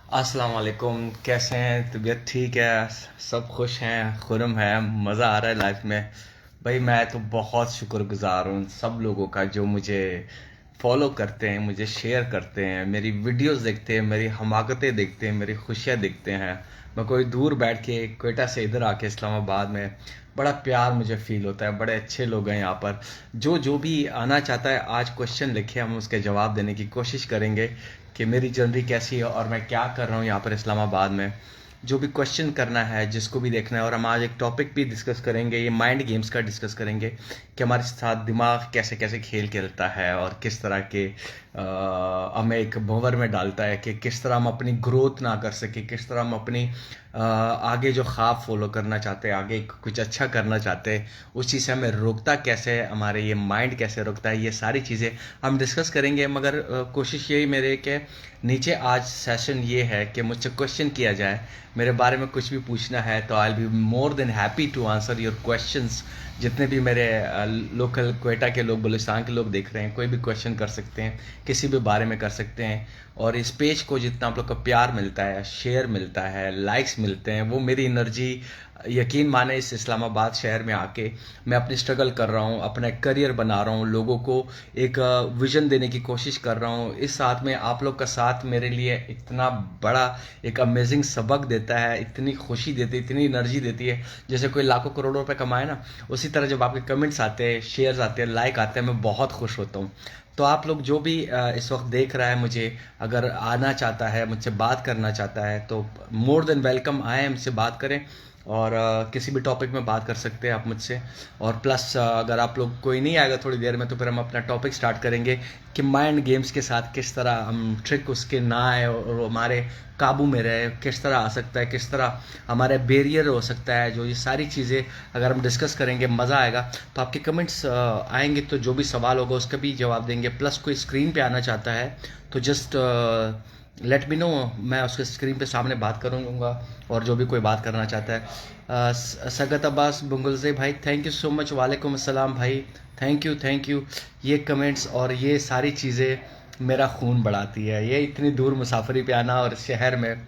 अस्सलाम वालेकुम। कैसे हैं? तबीयत ठीक है? सब खुश हैं, खुरम है, मज़ा आ रहा है लाइफ में। भाई मैं तो बहुत शुक्रगुजार हूँ सब लोगों का जो मुझे फॉलो करते हैं, मुझे शेयर करते हैं, मेरी वीडियोस देखते हैं, मेरी हमाकतें देखते हैं, मेरी खुशियाँ देखते हैं। मैं कोई दूर बैठ के कोयटा से इधर आके इस्लामाबाद में बड़ा प्यार मुझे फील होता है। बड़े अच्छे लोग हैं यहाँ पर। जो जो भी आना चाहता है आज क्वेश्चन लिखे, हम उसके जवाब देने की कोशिश करेंगे कि मेरी जर्नी कैसी है और मैं क्या कर रहा हूँ यहाँ पर इस्लामाबाद में। जो भी क्वेश्चन करना है, जिसको भी देखना है। और हम आज एक टॉपिक भी डिस्कस करेंगे, ये माइंड गेम्स का डिस्कस करेंगे कि हमारे साथ दिमाग कैसे कैसे खेल खेलता है और किस तरह के हमें एक भंवर में डालता है कि किस तरह हम अपनी ग्रोथ ना कर सके, किस तरह हम अपनी आगे जो ख्वाब फॉलो करना चाहते हैं, आगे कुछ अच्छा करना चाहते हैं, उस चीज़ से हमें रोकता कैसे है, हमारे ये माइंड कैसे रोकता है। ये सारी चीज़ें हम डिस्कस करेंगे। मगर कोशिश यही मेरे कि नीचे आज सेशन ये है कि मुझसे क्वेश्चन किया जाए, मेरे बारे में कुछ भी पूछना है तो I will be more than happy to answer your questions. जितने भी मेरे लोकल क्वेटा के लोग, बलूचिस्तान के लोग देख रहे हैं, कोई भी क्वेश्चन कर सकते हैं, किसी भी बारे में कर सकते हैं। और इस पेज को जितना आप लोग का प्यार मिलता है, शेयर मिलता है, लाइक्स मिलते हैं, वो मेरी एनर्जी, यकीन माने इस इस्लामाबाद शहर में आके मैं अपनी स्ट्रगल कर रहा हूँ, अपना करियर बना रहा हूँ, लोगों को एक विजन देने की कोशिश कर रहा हूँ। इस साथ में आप लोग का साथ मेरे लिए इतना बड़ा एक अमेजिंग सबक देता है, इतनी खुशी देती है, इतनी एनर्जी देती है। जैसे कोई लाखों करोड़ों रुपए कमाए ना, उसी तरह जब आपके कमेंट्स आते हैं, शेयर्स आते हैं, लाइक आते हैं, मैं बहुत खुश होता हूँ। तो आप लोग जो भी इस वक्त देख रहा है मुझे, अगर आना चाहता है, मुझसे बात करना चाहता है, तो मोर देन वेलकम आए, हमसे बात करें। और किसी भी टॉपिक में बात कर सकते हैं आप मुझसे। और प्लस अगर आप लोग कोई नहीं आएगा थोड़ी देर में, तो फिर हम अपना टॉपिक स्टार्ट करेंगे कि माइंड गेम्स के साथ किस तरह हम ट्रिक उसके ना आए और हमारे काबू में रहे, किस तरह आ सकता है, किस तरह हमारे बैरियर हो सकता है। जो ये सारी चीज़ें अगर हम डिस्कस करेंगे, मज़ा आएगा। तो आपके कमेंट्स आएंगे तो जो भी सवाल होगा उसका भी जवाब देंगे। प्लस कोई स्क्रीन पे आना चाहता है तो जस्ट लेट मी नो, मैं उसके स्क्रीन पे सामने बात करूँगा। और जो भी कोई बात करना चाहता है, सगत अब्बास बुंगलजे भाई, थैंक यू सो मच। वालेकुम अस्सलाम भाई, थैंक यू थैंक यू। ये कमेंट्स और ये सारी चीज़ें मेरा खून बढ़ाती है। ये इतनी दूर मुसाफरी पे आना और शहर में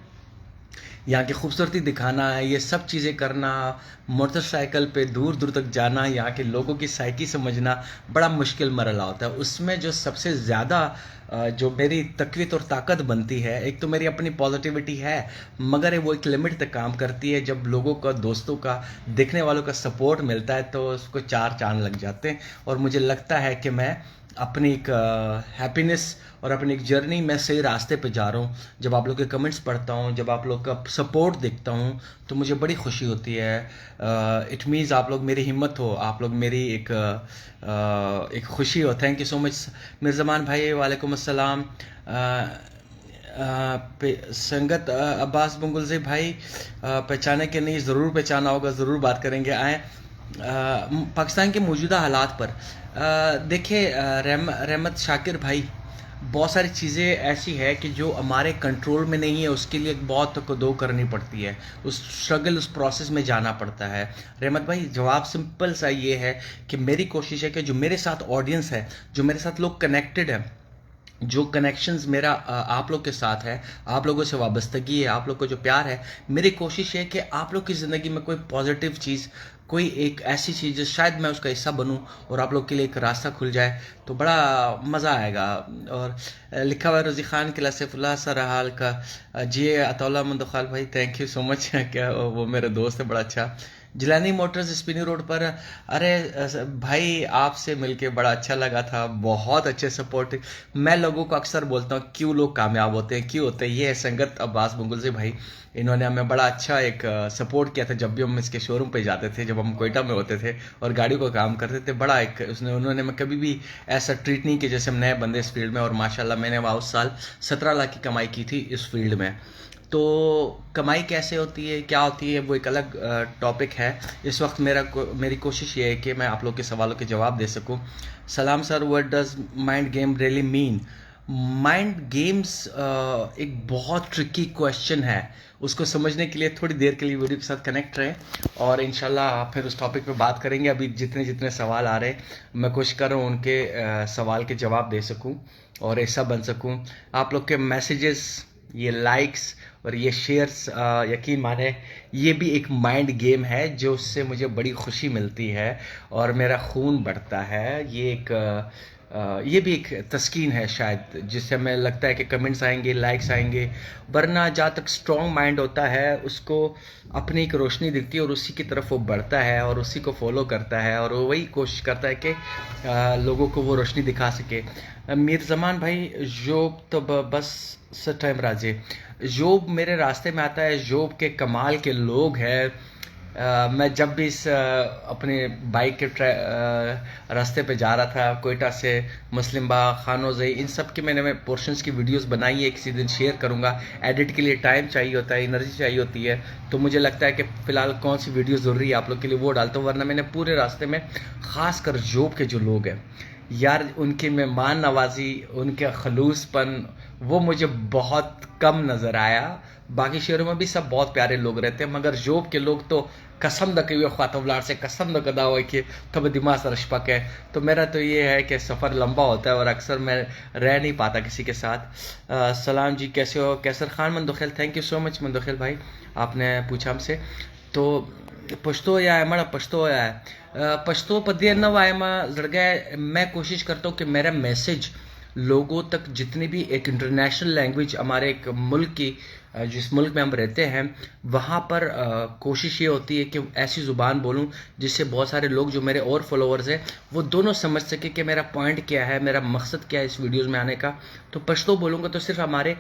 यहाँ की खूबसूरती दिखाना, ये सब चीज़ें करना, मोटरसाइकिल पे दूर दूर तक जाना, यहाँ के लोगों की साइकी समझना बड़ा मुश्किल मरला होता है। उसमें जो सबसे ज़्यादा जो मेरी तकवीत और ताकत बनती है, एक तो मेरी अपनी पॉजिटिविटी है, मगर वो एक लिमिट तक काम करती है। जब लोगों का, दोस्तों का, देखने वालों का सपोर्ट मिलता है तो उसको चार चांद लग जाते हैं। और मुझे लगता है कि मैं अपनी एक हैप्पीनेस और अपनी एक जर्नी में सही रास्ते पे जा रहा हूँ। जब आप लोग के कमेंट्स पढ़ता हूँ, जब आप लोग का सपोर्ट देखता हूँ, तो मुझे बड़ी खुशी होती है। इट मीन्स आप लोग मेरी हिम्मत हो, आप लोग मेरी एक खुशी हो। थैंक यू सो मच मिर्ज़मान भाई, वालेकुम अस्सलाम। संगत अब्बास बुंगुल से भाई, पहचाने के नहीं, ज़रूर पहचाना होगा, ज़रूर बात करेंगे। आए पाकिस्तान के मौजूदा हालात पर देखिए, रहमत शाकिर भाई, बहुत सारी चीज़ें ऐसी है कि जो हमारे कंट्रोल में नहीं है, उसके लिए बहुत दो करनी पड़ती है, उस स्ट्रगल, उस प्रोसेस में जाना पड़ता है। रहमत भाई, जवाब सिंपल सा ये है कि मेरी कोशिश है कि जो मेरे साथ ऑडियंस है, जो मेरे साथ लोग कनेक्टेड है, जो कनेक्शंस मेरा आप लोग के साथ है, आप लोगों से वाबस्तगी है, आप लोग को जो प्यार है, मेरी कोशिश है कि आप लोग की ज़िंदगी में कोई पॉजिटिव चीज़, कोई एक ऐसी चीज़ जो शायद मैं उसका हिस्सा बनूं और आप लोग के लिए एक रास्ता खुल जाए, तो बड़ा मज़ा आएगा। और लिखा हुआ है रज़ी ख़ान किला सैफुल्लाह सर हाल का, जी अतौला मंदखाल भाई, थैंक यू सो मच। क्या वो मेरा दोस्त है, बड़ा अच्छा। जिलानी मोटर्स स्पिनी रोड पर, अरे भाई आपसे मिलके बड़ा अच्छा लगा था, बहुत अच्छे सपोर्ट। मैं लोगों को अक्सर बोलता हूँ क्यों लोग कामयाब होते हैं, क्यों होते हैं। ये है संगत अब्बास बुंगुल से भाई, इन्होंने हमें बड़ा अच्छा एक सपोर्ट किया था जब भी हम इसके शोरूम पे जाते थे, जब हम कोयटा में होते थे और गाड़ी को काम करते थे। बड़ा एक उन्होंने मैं कभी भी ऐसा ट्रीट नहीं किया जैसे हम नए बंदे इस फील्ड में। और माशाल्लाह मैंने वहाँ उस साल 17 लाख की कमाई की थी इस फील्ड में। तो कमाई कैसे होती है, क्या होती है, वो एक अलग टॉपिक है। इस वक्त मेरी कोशिश ये है कि मैं आप लोग के सवालों के जवाब दे सकूं। सलाम sir, what does mind game really mean? Mind games एक बहुत ट्रिकी क्वेश्चन है। उसको समझने के लिए थोड़ी देर के लिए वीडियो के साथ कनेक्ट रहें और इंशाल्लाह फिर उस टॉपिक पे बात करेंगे। अभी जितने जितने सवाल आ रहे हैं, मैं कोशिश कर रहा हूँ उनके सवाल के जवाब दे सकूँ और ऐसा बन सकूँ। आप लोग के मैसेजेस ये लाइक्स और ये शेयर्स, यकीन माने ये भी एक माइंड गेम है जो उससे मुझे बड़ी खुशी मिलती है और मेरा खून बढ़ता है। ये भी एक तस्कीन है शायद, जिससे हमें लगता है कि कमेंट्स आएंगे, लाइक्स आएंगे। वरना जहाँ तक स्ट्रॉन्ग माइंड होता है उसको अपनी एक रोशनी दिखती है और उसी की तरफ वो बढ़ता है और उसी को फॉलो करता है और वो वही कोशिश करता है कि लोगों को वो रोशनी दिखा सके। मीर जमान भाई, जोब तो बस सर टाइम राजे, जोब मेरे रास्ते में आता है। जोब के कमाल के लोग हैं। मैं जब भी इस अपने बाइक के रास्ते पे जा रहा था, कोयटा से मुस्लिम बाग, खानोज़ई, इन सब की मैंने पोर्शंस की वीडियोस बनाई है, किसी दिन शेयर करूंगा। एडिट के लिए टाइम चाहिए होता है, एनर्जी चाहिए होती है, तो मुझे लगता है कि फ़िलहाल कौन सी वीडियो ज़रूरी है आप लोग के लिए वो डालता हूँ। वरना मैंने पूरे रास्ते में ख़ासकर जोब के जो लोग हैं यार, उनकी मेहमान नवाजी, उनके खलूसपन, वो मुझे बहुत कम नज़र आया। बाकी शहरों में भी सब बहुत प्यारे लोग रहते हैं, मगर जोब के लोग तो कसम द कई ख़ातवलार से कसम द कदा हो कि तब दिमाग सरशपक है। तो मेरा तो ये है कि सफ़र लंबा होता है और अक्सर मैं रह नहीं पाता किसी के साथ। सलाम जी, कैसे हो? Qaiser Khan Mandokhel, thank you so much Mandokhel भाई, आपने पूछा हमसे। तो पछतो या है मड़ा, पछतो या है पछतो पदिया न वाय में जड़गा। मैं कोशिश करता हूँ कि मेरा मैसेज लोगों तक, जितनी भी एक इंटरनेशनल लैंग्वेज हमारे एक मुल्क की, जिस मुल्क में हम रहते हैं वहाँ पर कोशिश ये होती है कि ऐसी ज़ुबान बोलूँ जिससे बहुत सारे लोग जो मेरे और फॉलोअर्स हैं वो दोनों समझ सके कि मेरा पॉइंट क्या है, मेरा मकसद क्या है इस वीडियोज़ में आने का। तो पश्तो बोलूँगा तो सिर्फ हमारे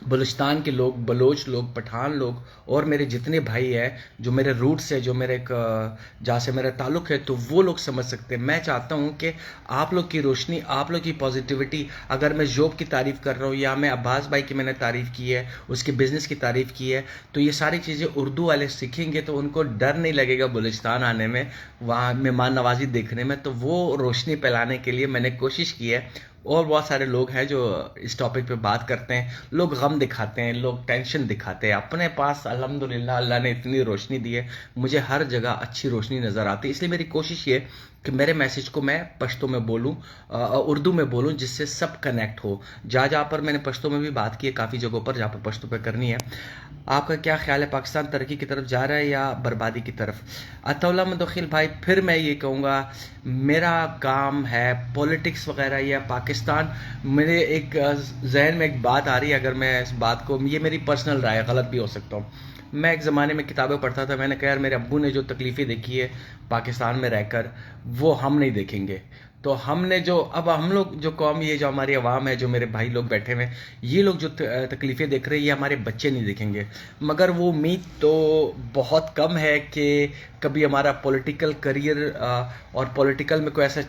बलूचिस्तान के लोग, बलोच लोग, पठान लोग और मेरे जितने भाई हैं, जो मेरे रूट्स है, जो मेरे जहाँ से मेरा ताल्लुक़ है, तो वो लोग समझ सकते हैं। मैं चाहता हूँ कि आप लोग की रोशनी, आप लोग की पॉजिटिविटी, अगर मैं जॉब की तारीफ़ कर रहा हूँ या मैं अब्बास भाई की मैंने तारीफ़ की है, उसके बिज़नेस की तारीफ़ की है, तो ये सारी चीज़ें उर्दू वाले सीखेंगे तो उनको डर नहीं लगेगा बलूचिस्तान आने में, वहाँ मेहमान नवाजी देखने में। तो वो रोशनी फैलाने के लिए मैंने कोशिश की है। और बहुत सारे लोग हैं जो इस टॉपिक पे बात करते हैं, लोग गम दिखाते हैं, लोग टेंशन दिखाते हैं। अपने पास अल्हम्दुलिल्लाह अल्लाह ने इतनी रोशनी दी है, मुझे हर जगह अच्छी रोशनी नज़र आती है। इसलिए मेरी कोशिश ये कि मेरे मैसेज को मैं पश्तो में बोलूँ, उर्दू में बोलूँ, जिससे सब कनेक्ट हो। जहाँ जहाँ पर मैंने पश्तो में भी बात की है, काफ़ी जगहों पर जहाँ पर पश्तो पे करनी है। आपका क्या ख्याल है, पाकिस्तान तरक्की की तरफ जा रहा है या बर्बादी की तरफ? अतौला मंदोखिल भाई, फिर मैं ये कहूँगा, मेरा काम है पॉलिटिक्स वगैरह या पाकिस्तान, मेरे एक जहन में एक बात आ रही है, अगर मैं इस बात को, ये मेरी पर्सनल राय है, गलत भी हो सकता हूँ। मैं एक ज़माने में किताबें पढ़ता था, मैंने कहा यार मेरे अब्बू ने जो तकलीफ़ें देखी है पाकिस्तान में रहकर, वो हम नहीं देखेंगे। तो हमने जो, अब हम लोग जो कौम, ये जो हमारी आवाम है, जो मेरे भाई लोग बैठे हुए हैं, ये लोग जो तकलीफ़ें देख रहे हैं, ये हमारे बच्चे नहीं देखेंगे। मगर वो उम्मीद तो बहुत कम है कि कभी हमारा पॉलिटिकल करियर और पॉलिटिकल में कोई ऐसा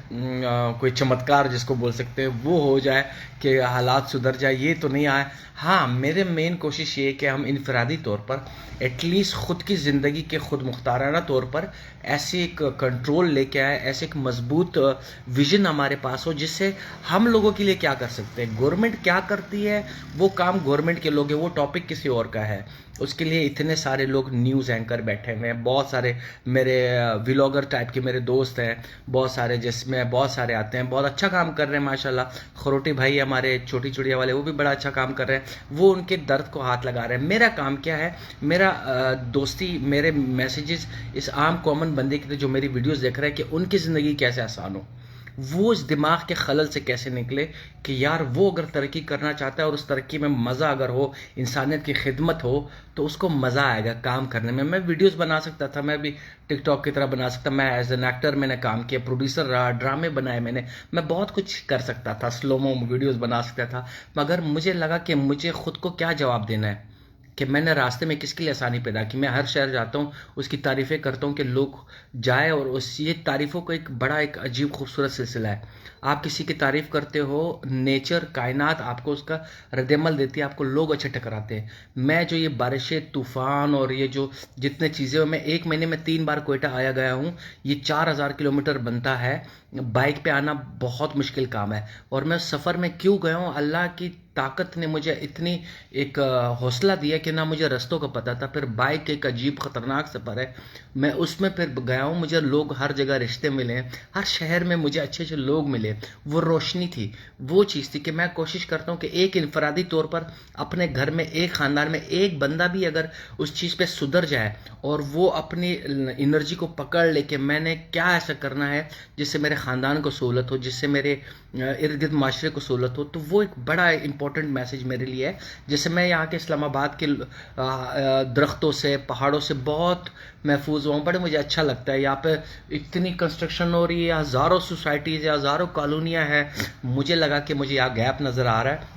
कोई चमत्कार जिसको बोल सकते हैं वो हो जाए कि हालात सुधर जाए, ये तो नहीं आए। हाँ, मेरे मेन कोशिश ये है कि हम इनफरादी तौर पर एटलीस्ट ख़ुद की ज़िंदगी के ख़ुद मुख्ताराना तौर पर ऐसे एक कंट्रोल लेके आए, ऐसे एक मजबूत विजन हमारे पास हो, जिससे हम लोगों के लिए क्या कर सकते हैं। गवर्नमेंट क्या करती है वो काम गवर्नमेंट के लोग हैं, वो टॉपिक किसी और का है। उसके लिए इतने सारे लोग न्यूज़ एंकर बैठे हुए हैं, बहुत सारे मेरे व्लॉगर टाइप के मेरे दोस्त हैं, बहुत सारे, जिसमें बहुत सारे आते हैं, बहुत अच्छा काम कर रहे हैं माशाल्लाह। खरोटी भाई हमारे छोटी चुड़िया वाले, वो भी बड़ा अच्छा काम कर रहे हैं, वो उनके दर्द को हाथ लगा रहे हैं। मेरा काम क्या है, मेरा दोस्ती, मेरे मैसेजेस इस आम कॉमन बंदे के लिए जो मेरी वीडियोस देख रहे हैं, कि उनकी ज़िंदगी कैसे आसान हो, वो इस दिमाग के खलल से कैसे निकले कि यार वो अगर तरक्की करना चाहता है और उस तरक्की में मज़ा अगर हो, इंसानियत की खिदमत हो, तो उसको मज़ा आएगा काम करने में। मैं वीडियोस बना सकता था, मैं भी टिकटॉक की तरह बना सकता, मैं एज एन एक्टर मैंने काम किया, प्रोड्यूसर रहा, ड्रामे बनाए मैंने, मैं बहुत कुछ कर सकता था, स्लोमो वीडियोस बना सकता था। मगर मुझे लगा कि मुझे खुद को क्या जवाब देना है, कि मैंने रास्ते में किसके लिए आसानी पैदा की। मैं हर शहर जाता हूँ, उसकी तारीफ़ें करता हूँ कि लोग जाए, और उस ये तारीफ़ों का एक बड़ा एक अजीब खूबसूरत सिलसिला है। आप किसी की तारीफ़ करते हो, नेचर, कायनात आपको उसका रद्दमल देती है, आपको लोग अच्छे टकराते हैं। मैं जो ये बारिशें, तूफ़ान और ये जो जितने चीज़ें, मैं 1 महीने में 3 बार कोयटा आया गया हूँ। ये 4000 किलोमीटर बनता है, बाइक पे आना बहुत मुश्किल काम है। और मैं उस सफ़र में क्यों गया हूँ, अल्लाह की ताकत ने मुझे इतनी एक हौसला दिया कि ना मुझे रास्तों का पता था। फिर बाइक एक अजीब ख़तरनाक सफ़र है, मैं उसमें फिर गया हूँ, मुझे लोग हर जगह रिश्ते मिले, हर शहर में मुझे अच्छे अच्छे लोग मिले। वो रोशनी थी, वो चीज़ थी कि मैं कोशिश करता हूँ कि एक इनफरादी तौर पर अपने घर में, एक ख़ानदान में एक बंदा भी अगर उस चीज़ पे सुधर जाए और वो अपनी एनर्जी को पकड़ ले कि मैंने क्या ऐसा करना है जिससे मेरे ख़ानदान को सहूलत हो, जिससे मेरे इर्द गिर्द माशरे को सहूलत हो, तो वो एक बड़ा इंपॉर्टेंट मैसेज मेरे लिए है। जैसे मैं यहाँ के इस्लामाबाद के दरख्तों से, पहाड़ों से बहुत महफूज हुआ हूँ, बड़े मुझे अच्छा लगता है। यहाँ पे इतनी कंस्ट्रक्शन हो रही है, हज़ारों सोसाइटीज़ है, हज़ारों कॉलोनियाँ हैं, मुझे लगा कि मुझे यहाँ गैप नज़र आ रहा है,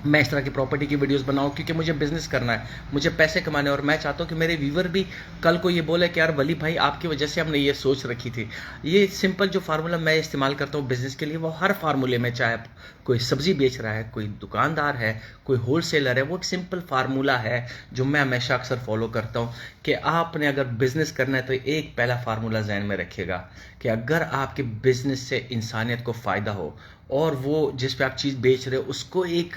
मैं इस तरह की प्रॉपर्टी की वीडियोस बनाऊं, क्योंकि मुझे बिजनेस करना है, मुझे पैसे कमाने हैं और मैं चाहता हूं कि मेरे व्यूवर भी कल को ये बोले कि यार वली भाई आपकी वजह से हमने ये सोच रखी थी। ये सिंपल जो फार्मूला मैं इस्तेमाल करता हूं बिजनेस के लिए, वो हर फार्मूले में, चाहे कोई सब्जी बेच रहा है, कोई दुकानदार है, कोई होलसेलर है, वो एक सिंपल फार्मूला है जो मैं हमेशा अक्सर फॉलो करता हूँ कि आपने अगर बिजनेस करना है तो एक पहला फार्मूला जहन में रखिएगा कि अगर आपके बिजनेस से इंसानियत को फ़ायदा हो और वो जिस पे आप चीज़ बेच रहे हो उसको एक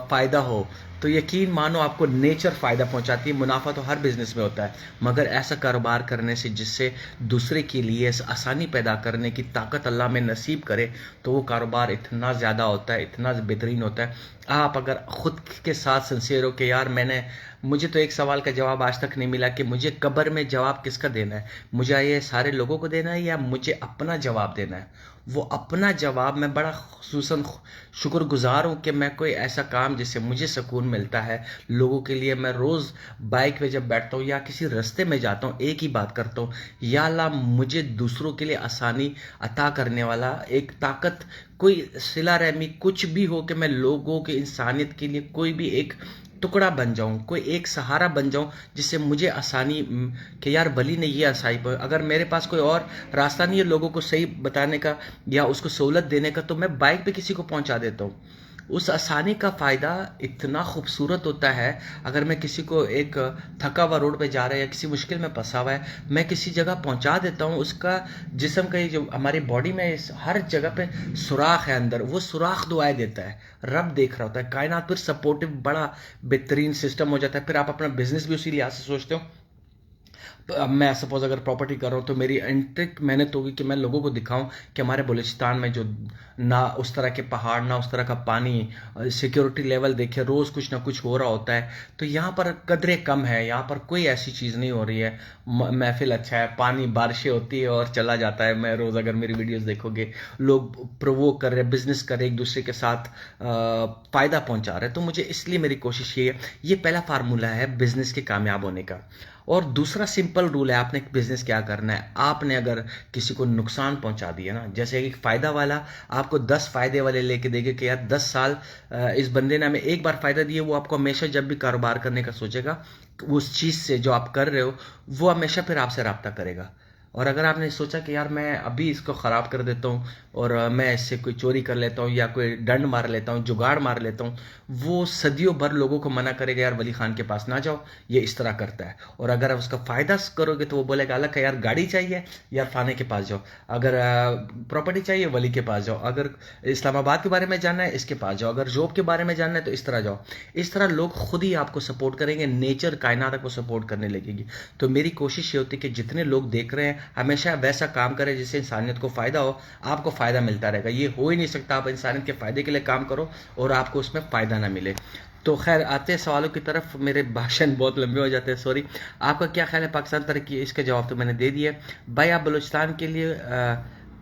फ़ायदा हो, तो यकीन मानो आपको नेचर फ़ायदा पहुंचाती है। मुनाफा तो हर बिज़नेस में होता है, मगर ऐसा कारोबार करने से जिससे दूसरे के लिए आसानी पैदा करने की ताकत अल्लाह में नसीब करे, तो वो कारोबार इतना ज़्यादा होता है, इतना बेहतरीन होता है। आप अगर ख़ुद के साथ सिंसियर हो कि यार मुझे तो एक सवाल का जवाब आज तक नहीं मिला कि मुझे कब्र में जवाब किसका देना है, मुझे ये सारे लोगों को देना है या मुझे अपना जवाब देना है, वो अपना जवाब मैं बड़ा खुसूसन शुक्रगुजार हूँ कि मैं कोई ऐसा काम जिससे मुझे सुकून मिलता है, लोगों के लिए मैं रोज़ बाइक पे जब बैठता हूँ या किसी रास्ते में जाता हूँ एक ही बात करता हूँ, या अल्लाह मुझे दूसरों के लिए आसानी अता करने वाला एक ताकत, कोई सिला रहमी कुछ भी हो, कि मैं लोगों के इंसानियत के लिए कोई भी एक टुकड़ा बन जाऊं, कोई एक सहारा बन जाऊं जिससे मुझे आसानी कि यार वली ने ये आसानी पर, अगर मेरे पास कोई और रास्ता नहीं है लोगों को सही बताने का या उसको सहूलत देने का, तो मैं बाइक पे किसी को पहुंचा देता हूं। उस आसानी का फ़ायदा इतना खूबसूरत होता है। अगर मैं किसी को एक थका हुआ रोड पे जा रहा है या किसी मुश्किल में फंसा हुआ है, मैं किसी जगह पहुंचा देता हूं, उसका जिस्म का जो हमारी बॉडी में हर जगह पे सुराख है, अंदर वो सुराख दुआएं देता है, रब देख रहा होता है, कायनात फिर सपोर्टिव बड़ा बेहतरीन सिस्टम हो जाता है। फिर आप अपना बिजनेस भी उसी लिहाज से सोचते हो। अब मैं सपोज अगर प्रॉपर्टी कर रहा हूँ तो मेरी एंट्रिक मेहनत होगी कि मैं लोगों को दिखाऊं कि हमारे बलूचिस्तान में जो ना उस तरह के पहाड़, ना उस तरह का पानी, सिक्योरिटी लेवल देखे, रोज़ कुछ ना कुछ हो रहा होता है, तो यहाँ पर कदरें कम है, यहाँ पर कोई ऐसी चीज़ नहीं हो रही है। महफिल अच्छा है, पानी बारिशें होती है और चला जाता है। मैं रोज़ अगर मेरी वीडियोस देखोगे, लोग प्रोवोक कर रहे हैं, बिजनेस कर रहे हैं, एक दूसरे के साथ फ़ायदा पहुँचा रहे हैं, तो मुझे इसलिए मेरी कोशिश ये है। ये पहला फार्मूला है बिजनेस के कामयाब होने का। और दूसरा सिंपल रूल है, आपने बिजनेस क्या करना है, आपने अगर किसी को नुकसान पहुंचा दिया ना, जैसे एक फ़ायदा वाला आपको 10 फ़ायदे वाले लेके देगा कि यार 10 साल इस बंदे ने हमें एक बार फ़ायदा दिया, वो आपको हमेशा जब भी कारोबार करने का सोचेगा, उस चीज़ से जो आप कर रहे हो वो हमेशा फिर आपसे रब्ता करेगा। और अगर आपने सोचा कि यार मैं अभी इसको ख़राब कर देता हूँ और मैं इससे कोई चोरी कर लेता हूँ या कोई डंड मार लेता हूँ, जुगाड़ मार लेता हूँ, वो सदियों भर लोगों को मना करेगा यार वली खान के पास ना जाओ, ये इस तरह करता है। और अगर आप उसका फ़ायदा करोगे तो वो बोलेगा अलग है, यार गाड़ी चाहिए यार फाने के पास जाओ, अगर प्रॉपर्टी चाहिए वली के पास जाओ, अगर इस्लामाबाद के बारे में जानना है इसके पास जाओ, अगर जॉब के बारे में जानना है तो इस तरह जाओ। इस तरह लोग खुद ही आपको सपोर्ट करेंगे, नेचर कायनात आपको सपोर्ट करने लगेगी। तो मेरी कोशिश ये होती है कि जितने लोग देख रहे हैं हमेशा वैसा काम करें जिससे इंसानियत को फ़ायदा हो, आपको फ़ायदा मिलता रहेगा। ये हो ही नहीं सकता आप इंसानियत के फ़ायदे के लिए काम करो और आपको उसमें फ़ायदा ना मिले। तो खैर आते हैं सवालों की तरफ, मेरे भाषण बहुत लंबे हो जाते हैं, सॉरी। आपका क्या ख्याल है पाकिस्तान तरक्की? इसका जवाब तो मैंने दे दिया भाई। आप बलूचिस्तान के लिए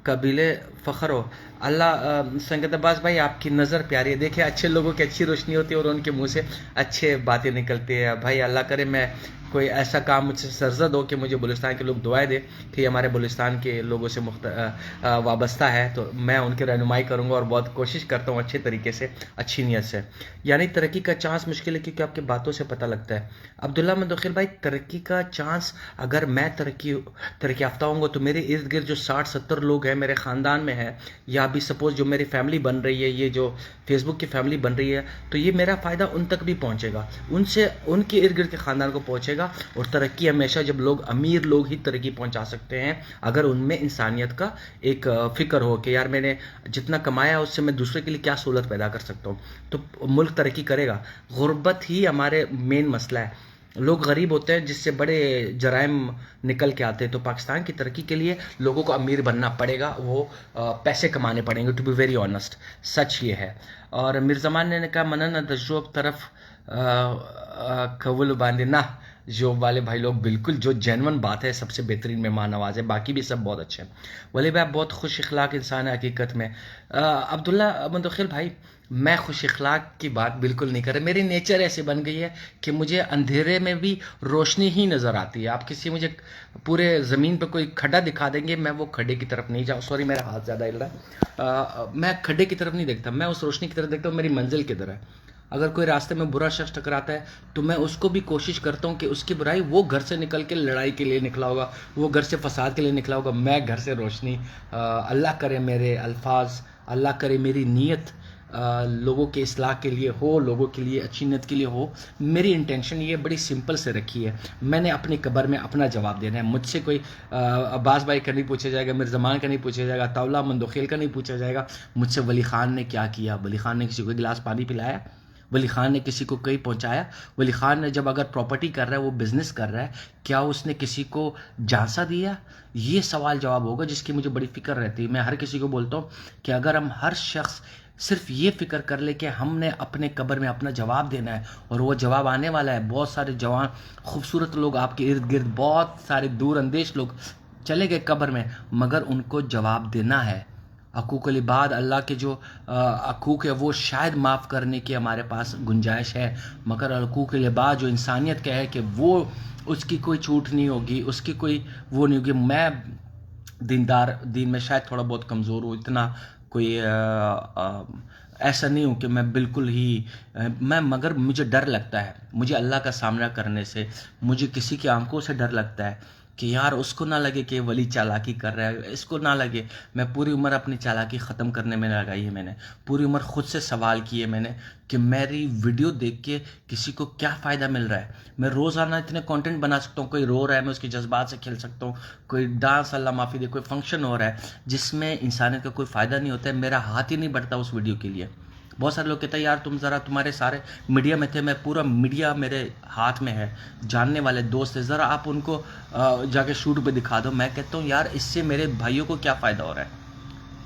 कबीले फ़ख्र हो। अल्लाह संगत अब्बास भाई आपकी नज़र प्यारी है, देखिए अच्छे लोगों की अच्छी रोशनी होती है और उनके मुंह से अच्छे बातें निकलती है। भाई अल्लाह करे मैं कोई ऐसा काम मुझसे सरजद हो कि मुझे बलूचिस्तान के लोग दुआएं दे कि हमारे बलूचिस्तान के लोगों से वाबस्ता है, तो मैं उनकी रहनुमाई करूँगा और बहुत कोशिश करता हूँ अच्छे तरीके से, अच्छी नीयत से। यानी तरक्की का चांस मुश्किल है क्योंकि आपकी बातों से पता लगता है। अब्दुल्ला मंदोखिल भाई, तरक्की का चांस, अगर मैं तरक्की याफ्ता होंगे तो मेरे इर्द गिर्द जो 60-70 लोग हैं मेरे ख़ानदान में है, या अभी सपोज़ जो मेरी फैमिली बन रही है, ये जो फेसबुक की फैमिली बन रही है, तो ये मेरा फ़ायदा उन तक भी पहुँचेगा, उनसे उनके इर्द गिर्द के ख़ानदान को पहुँचेगा। और तरक्की हमेशा, जब लोग अमीर लोग ही तरक्की पहुँचा सकते हैं अगर उनमें इंसानियत का एक फ़िक्र हो कि यार मैंने जितना कमाया उससे मैं दूसरे के लिए क्या सहूलत पैदा कर सकता हूँ, तो मुल्क तरक्की करेगा। गुर्बत ही हमारे मेन मसला है। लोग गरीब होते हैं जिससे बड़े जराइम निकल के आते हैं। तो पाकिस्तान की तरक्की के लिए लोगों को अमीर बनना पड़ेगा, वो पैसे कमाने पड़ेंगे, टू बी वेरी ऑनेस्ट, सच ये है। और मिर्ज़मान ने कहा मनन दशोब तरफ कबूल बांधे ना, जो वाले भाई लोग बिल्कुल जो जेनवन बात है, सबसे बेहतरीन मेहमान नवाज है, बाकी भी सब बहुत अच्छे हैं। वली भाई आप बहुत खुश इखलाक इंसान है हकीकत में। अब्दुल्ला मंदखिल भाई, मैं खुश इखलाक की बात बिल्कुल नहीं कर रहा, मेरी नेचर ऐसे बन गई है कि मुझे अंधेरे में भी रोशनी ही नज़र आती है। आप किसी मुझे पूरे ज़मीन पर कोई खड्डा दिखा देंगे, मैं वो खड्डे की तरफ नहीं जाऊँ, सॉरी मेरा हाथ ज़्यादा हिल रहा है, मैं खड्डे की तरफ नहीं देखता, मैं उस रोशनी की तरफ देखता हूँ, मेरी मंजिल किधर है। अगर कोई रास्ते में बुरा शख्स टकराता है तो मैं उसको भी कोशिश करता हूँ कि उसकी बुराई, वो घर से निकल के लड़ाई के लिए निकला होगा, वो घर से फसाद के लिए निकला होगा, मैं घर से रोशनी। अल्लाह करे मेरे अल्फाज, अल्लाह करे मेरी नीयत लोगों के इस्लाह के लिए हो, लोगों के लिए अच्छी नीयत के लिए हो। मेरी इंटेंशन ये बड़ी सिंपल से रखी है, मैंने अपनी कब्र में अपना जवाब देना है। मुझसे कोई अब्बास भाई का नहीं पूछा जाएगा, मिर्ज़मान का नहीं पूछा जाएगा, ताउला मंदोखेल का नहीं पूछा जाएगा, मुझसे वली खान ने क्या किया, वली खान ने किसी को गिलास पानी पिलाया, वली खान ने किसी को कहीं पहुंचाया, वली खान ने जब अगर प्रॉपर्टी कर रहा है, वो बिजनेस कर रहा है, क्या उसने किसी को झांसा दिया? ये सवाल जवाब होगा जिसकी मुझे बड़ी फिक्र रहती है। मैं हर किसी को बोलता हूँ कि अगर हम हर शख्स सिर्फ ये फिक्र कर ले कि हमने अपने कब्र में अपना जवाब देना है, और वो जवाब आने वाला है। बहुत सारे जवान खूबसूरत लोग आपके इर्द गिर्द, बहुत सारे दूर अंदेश लोग चले गए कब्र में, मगर उनको जवाब देना है। हकूक़ुल इबाद, अल्लाह के जो हकूक़ है वो शायद माफ़ करने की हमारे पास गुंजाइश है, मगर हकूक़ुल इबाद जो इंसानियत का है कि वो उसकी कोई छूट नहीं होगी, उसकी कोई वो नहीं होगी। मैं दीन में शायद थोड़ा बहुत कमज़ोर हूँ, इतना कोई ऐसा नहीं हूँ कि मैं बिल्कुल ही मगर मुझे डर लगता है, मुझे अल्लाह का सामना करने से, मुझे किसी की आंखों से डर लगता है कि यार उसको ना लगे कि वली चालाकी कर रहा है, इसको ना लगे। मैं पूरी उम्र अपनी चालाकी ख़त्म करने में लगाई है, मैंने पूरी उम्र खुद से सवाल किए मैंने कि मेरी वीडियो देख के किसी को क्या फ़ायदा मिल रहा है। मैं रोज़ाना इतने कंटेंट बना सकता हूँ, कोई रो रहा है मैं उसके जज्बात से खेल सकता हूँ, कोई डांस अल्लाह माफ़ी दे, कोई फंक्शन हो रहा है जिसमें इंसानियत का कोई फ़ायदा नहीं होता है, मेरा हाथ ही नहीं बढ़ता उस वीडियो के लिए। बहुत सारे लोग कहते हैं यार तुम ज़रा, तुम्हारे सारे मीडिया में थे, मैं पूरा मीडिया मेरे हाथ में है, जानने वाले दोस्त है, ज़रा आप उनको जाके शूट पे दिखा दो। मैं कहता हूँ यार इससे मेरे भाइयों को क्या फ़ायदा हो रहा है,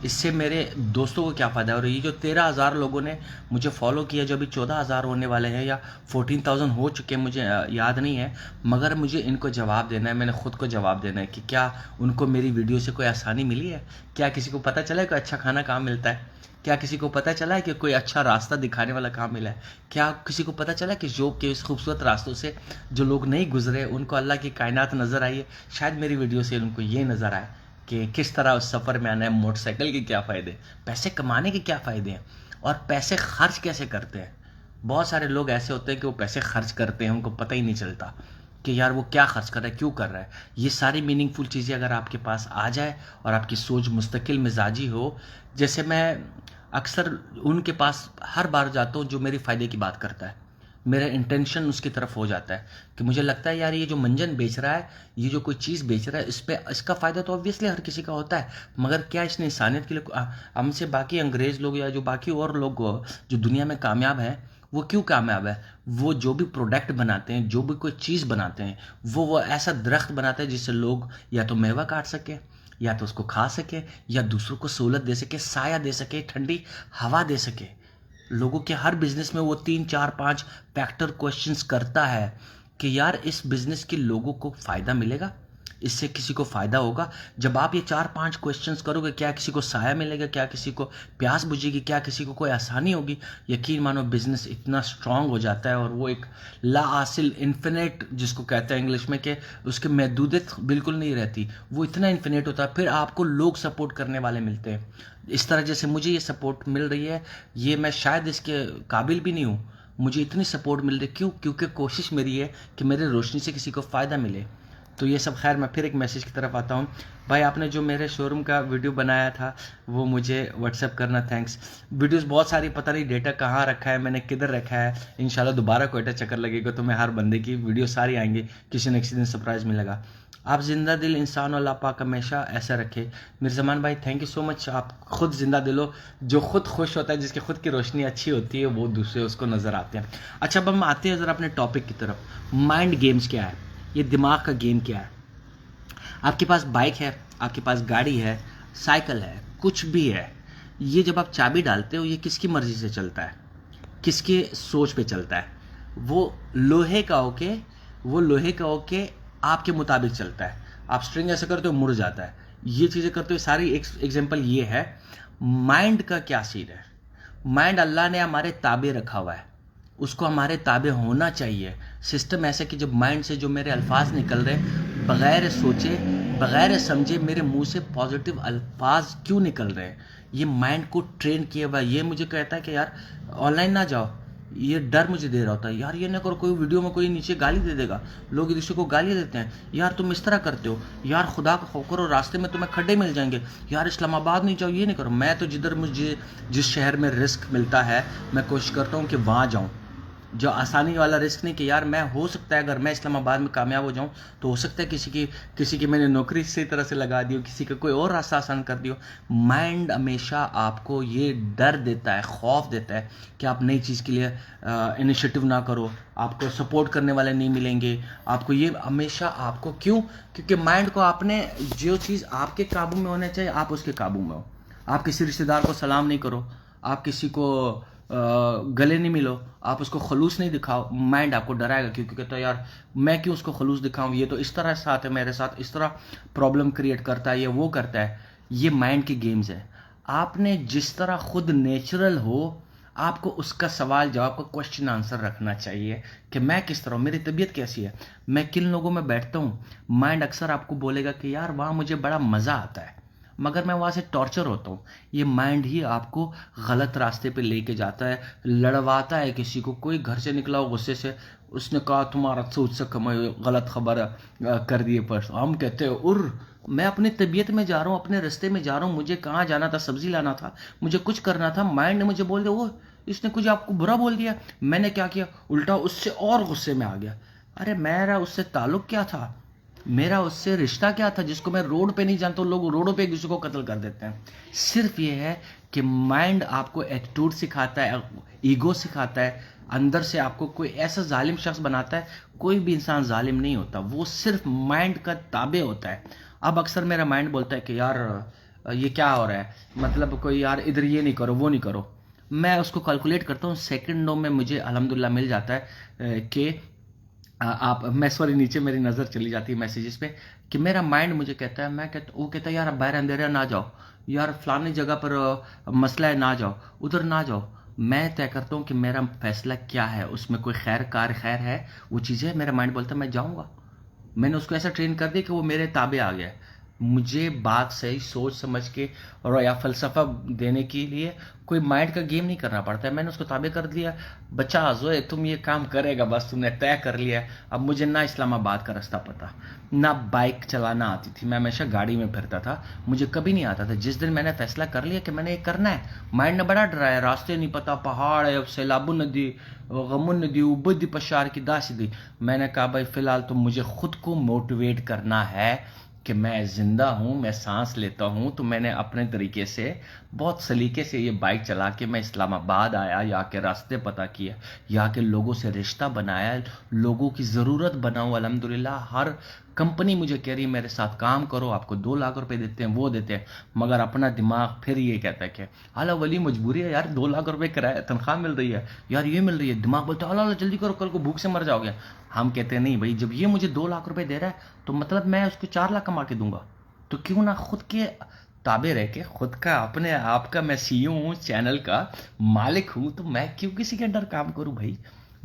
इससे मेरे दोस्तों को क्या फ़ायदा हो रहा है। ये जो 13,000 लोगों ने मुझे फॉलो किया, जो अभी 14,000 होने वाले हैं या 14,000 हो चुके हैं, मुझे याद नहीं है, मगर मुझे इनको जवाब देना है, मैंने ख़ुद को जवाब देना है कि क्या उनको मेरी वीडियो से कोई आसानी मिली है, क्या किसी को पता चला है कोई अच्छा खाना कहाँ मिलता है, क्या किसी को पता चला है कि कोई अच्छा रास्ता दिखाने वाला कहाँ मिला है, क्या किसी को पता चला है कि जो के इस खूबसूरत रास्तों से जो लोग नहीं गुजरे उनको अल्लाह की कायनात नज़र आई है। शायद मेरी वीडियो से उनको ये नज़र आए कि किस तरह उस सफ़र में आना है, मोटरसाइकिल के क्या फ़ायदे, पैसे कमाने के क्या फ़ायदे हैं, और पैसे खर्च कैसे करते हैं। बहुत सारे लोग ऐसे होते हैं कि वो पैसे खर्च करते हैं, उनको पता ही नहीं चलता कि यार वो क्या खर्च कर रहा है, क्यों कर रहा है। ये सारी मीनिंगफुल चीज़ें अगर आपके पास आ जाए और आपकी सोच मुस्तकिल मिजाजी हो, जैसे मैं अक्सर उनके पास हर बार जाता हूँ जो मेरी फ़ायदे की बात करता है, मेरा इंटेंशन उसकी तरफ हो जाता है कि मुझे लगता है यार ये जो मंजन बेच रहा है, ये जो कोई चीज़ बेच रहा है, इस पर इसका फ़ायदा तो ऑब्वियसली हर किसी का होता है, मगर क्या इसने इंसानियत के लिए हमसे बाकी अंग्रेज़ लोग या जो बाकी और लोग जो दुनिया में कामयाब हैं, वो क्यों कामयाब है? वो जो भी प्रोडक्ट बनाते हैं, जो भी कोई चीज़ बनाते हैं, वो ऐसा दरख्त बनाते हैं जिससे लोग या तो मेवा काट सके, या तो उसको खा सके, या दूसरों को सहूलत दे सके, साया दे सके, ठंडी हवा दे सके। लोगों के हर बिजनेस में वो 3 4 5 फैक्टर क्वेश्चंस करता है कि यार इस बिजनेस के लोगों को फ़ायदा मिलेगा, इससे किसी को फ़ायदा होगा। जब आप ये 4-5 क्वेश्चंस करोगे, क्या किसी को साया मिलेगा, क्या किसी को प्यास बुझेगी, क्या किसी को कोई आसानी होगी, यकीन मानो बिजनेस इतना स्ट्रांग हो जाता है और वो एक ला हासिल इन्फिनेट जिसको कहते हैं इंग्लिश में, कि उसकी महदूदियत बिल्कुल नहीं रहती, वो इतना इन्फिनेट होता है। फिर आपको लोग सपोर्ट करने वाले मिलते हैं, इस तरह जैसे मुझे ये सपोर्ट मिल रही है, ये मैं शायद इसके काबिल भी नहीं हूँ, मुझे इतनी सपोर्ट मिल रही है। क्यों? क्योंकि कोशिश मेरी है कि मेरी रोशनी से किसी को फ़ायदा मिले। तो ये सब खैर, मैं फिर एक मैसेज की तरफ आता हूँ। भाई आपने जो मेरे शोरूम का वीडियो बनाया था वो मुझे व्हाट्सएप करना, थैंक्स। वीडियोस बहुत सारी, पता नहीं डेटा कहाँ रखा है, मैंने किधर रखा है। इंशाल्लाह दोबारा कोयटा चक्कर लगेगा तो मैं हर बंदे की वीडियो सारी आएंगी, किसी न किसी दिन सरप्राइज़ मिलेगा। आप जिंदा दिल इंसान और अल्लाह पाक हमेशा ऐसा रखे। मिर्ज़मान भाई थैंक यू सो मच। आप खुद जिंदा दिल हो, जो खुद खुश होता है, जिसकी खुद की रोशनी अच्छी होती है, वो दूसरे उसको नज़र आते हैं। अच्छा, अब हम आते हैं ज़रा अपने टॉपिक की तरफ। माइंड गेम्स क्या है, ये दिमाग का गेम क्या है। आपके पास बाइक है, आपके पास गाड़ी है, साइकिल है, कुछ भी है, ये जब आप चाबी डालते हो ये किसकी मर्जी से चलता है, किसके सोच पे चलता है। वो लोहे का होके आपके मुताबिक चलता है। आप स्ट्रिंग ऐसे करते हो मुड़ जाता है, ये चीज़ें करते हो सारी। एग्जांपल ये है। माइंड का क्या सीन है। माइंड अल्लाह ने हमारे ताबे रखा हुआ है, उसको हमारे ताबे होना चाहिए। सिस्टम ऐसा कि जब माइंड से जो मेरे अल्फाज निकल रहे, बगैर सोचे बगैर समझे मेरे मुंह से पॉजिटिव अल्फाज क्यों निकल रहे हैं, ये माइंड को ट्रेन किया हुआ। ये मुझे कहता है कि यार ऑनलाइन ना जाओ, ये डर मुझे दे रहा होता है, यार ये ना करो, कोई वीडियो में कोई नीचे गाली दे देगा। लोग एक दूसरे को गालियाँ देते हैं, यार तुम इस तरह करते हो, यार खुदा का खौफ करो, रास्ते में तुम्हें खड्डे मिल जाएंगे, यार इस्लामाबाद नहीं जाओ, ये नहीं करो। मैं तो जिधर मुझे जिस शहर में रिस्क मिलता है मैं कोशिश करता हूँ कि वहाँ जाऊँ। जो आसानी वाला रिस्क नहीं कि यार मैं, हो सकता है अगर मैं इस्लामाबाद में कामयाब हो जाऊं तो हो सकता है किसी की मैंने नौकरी इसी तरह से लगा दी हो, किसी का कोई और रास्ता आसान कर दियो। माइंड हमेशा आपको ये डर देता है, खौफ देता है कि आप नई चीज़ के लिए इनिशिएटिव ना करो, आपको सपोर्ट करने वाले नहीं मिलेंगे, आपको ये हमेशा आपको क्यों, क्योंकि माइंड को आपने जो चीज़ आपके काबू में होना चाहिए आप उसके काबू में हो। आप किसी रिश्तेदार को सलाम नहीं करो, आप किसी को गले नहीं मिलो, आप उसको खलूस नहीं दिखाओ, माइंड आपको डराएगा क्योंकि कहता है यार मैं क्यों उसको खलूस दिखाऊं, ये तो इस तरह साथ है मेरे साथ, इस तरह प्रॉब्लम क्रिएट करता है, ये वो करता है। ये माइंड की गेम्स है। आपने जिस तरह खुद नेचुरल हो, आपको उसका सवाल जवाब का क्वेश्चन आंसर रखना चाहिए कि मैं किस तरह हूँ, मेरी तबीयत कैसी है, मैं किन लोगों में बैठता हूँ। माइंड अक्सर आपको बोलेगा कि यार वहाँ मुझे बड़ा मज़ा आता है मगर मैं वहाँ से टॉर्चर होता हूँ। ये माइंड ही आपको गलत रास्ते पे लेके जाता है, लड़वाता है किसी को। कोई घर से निकला हो गुस्से से, उसने कहा तुम्हारा सोच से कमाई, गलत खबर कर दिए पर हम कहते हैं उर, मैं अपनी तबीयत में जा रहा हूँ, अपने रास्ते में जा रहा हूँ, मुझे कहाँ जाना था, सब्जी लाना था, मुझे कुछ करना था, माइंड ने मुझे बोल दिया वो इसने कुछ आपको बुरा बोल दिया। मैंने क्या किया, उल्टा उससे और गुस्से में आ गया। अरे मेरा उससे ताल्लुक क्या था, मेरा उससे रिश्ता क्या था जिसको मैं रोड पे नहीं जानता हूँ, लोग रोडों पे एक दूसरे को कत्ल कर देते हैं। सिर्फ ये है कि माइंड आपको एटीट्यूड सिखाता है, ईगो सिखाता है, अंदर से आपको कोई ऐसा जालिम शख्स बनाता है। कोई भी इंसान जालिम नहीं होता, वो सिर्फ माइंड का ताबे होता है। अब अक्सर मेरा माइंड बोलता है कि यार ये क्या हो रहा है, मतलब कोई यार इधर ये नहीं करो वो नहीं करो। मैं उसको कैलकुलेट करता हूँ, सेकंडों में मुझे अल्हम्दुलिल्लाह मिल जाता है कि आप, मैं सॉरी नीचे मेरी नज़र चली जाती है मैसेजेस पे कि मेरा माइंड मुझे कहता है, वो कहता है यार बाहर अंधेरा ना जाओ, यार फलानी जगह पर मसला है ना जाओ, उधर ना जाओ। मैं तय करता हूँ कि मेरा फैसला क्या है, उसमें कोई खैर है, वो चीज़ है। मेरा माइंड बोलता है मैं जाऊँगा। मैंने उसको ऐसा ट्रेन कर दिया कि वो मेरे ताबे आ गया। मुझे बात सही सोच समझ के और या फ़लसफ़ा देने के लिए कोई माइंड का गेम नहीं करना पड़ता है। मैंने उसको ताबे कर दिया, बच्चा जोए तुम ये काम करेगा, बस तुमने तय कर लिया। अब मुझे ना इस्लामाबाद का रास्ता पता, ना बाइक चलाना आती थी, मैं हमेशा गाड़ी में फिरता था, मुझे कभी नहीं आता था। जिस दिन मैंने फैसला कर लिया कि मैंने ये करना है, माइंड ने बड़ा डराया, रास्ते नहीं पता, पहाड़ है, सैलाबू नदी, गमुन नदी, उबदी पशार की दासी। मैंने कहा भाई फ़िलहाल तो मुझे खुद को मोटिवेट करना है कि मैं ज़िंदा हूँ, मैं सांस लेता हूँ। तो मैंने अपने तरीके से बहुत सलीके से ये बाइक चला के मैं इस्लामाबाद आया, यहाँ के रास्ते पता किया, यहाँ के लोगों से रिश्ता बनाया, लोगों की ज़रूरत बनाऊँ। अल्हम्दुलिल्लाह हर कंपनी मुझे कह रही है मेरे साथ काम करो, आपको 2 लाख रुपए देते हैं, वो देते हैं, मगर अपना दिमाग फिर ये कहता है कि हाल वली मजबूरी है यार, 2 लाख रुपए किराया तनख्वाह मिल रही है यार, ये मिल रही है। दिमाग बोलता है अल्लाह जल्दी करो, कल को भूख से मर जाओगे। हम कहते हैं नहीं भाई, जब ये मुझे 2 लाख रुपए दे रहा है तो मतलब मैं उसको 4 लाख कमा के दूंगा, तो क्यों ना खुद के ताबे रह के, खुद का अपने आप का मैं सीईओ हूँ, चैनल का मालिक हूँ, तो मैं क्यों किसी के अंडर काम करूँ भाई।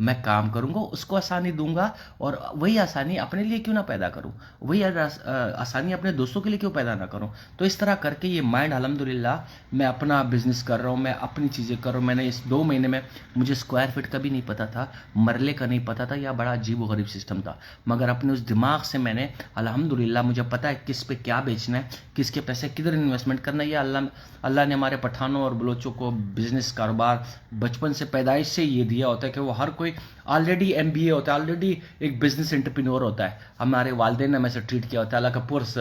मैं काम करूंगा, उसको आसानी दूंगा, और वही आसानी अपने लिए क्यों ना पैदा करूं, वही आसानी अपने दोस्तों के लिए क्यों पैदा ना करूं। तो इस तरह करके ये माइंड अल्हम्दुलिल्लाह मैं अपना बिजनेस कर रहा हूं, मैं अपनी चीज़ें कर रहा हूं। मैंने इस 2 महीने में, मुझे स्क्वायर फीट का भी नहीं पता था, मरले का नहीं पता था, या बड़ा अजीब व गरीब सिस्टम था, मगर अपने उस दिमाग से मैंने अल्हम्दुलिल्लाह मुझे पता है किस पे क्या बेचना है, किसके पैसे किधर इन्वेस्टमेंट करना है। ये अल्लाह ने हमारे पठानों और बलोचों को बिजनेस कारोबार बचपन से, पैदाइश से ये दिया होता है कि वो हर कोई ऑलरेडी एमबीए होता है, ऑलरेडी एक बिजनेस एंटरप्रेन्योर होता है। हमारे वालिदैन ने हमें से ट्रीट किया होता है, अल्लाह का पुरस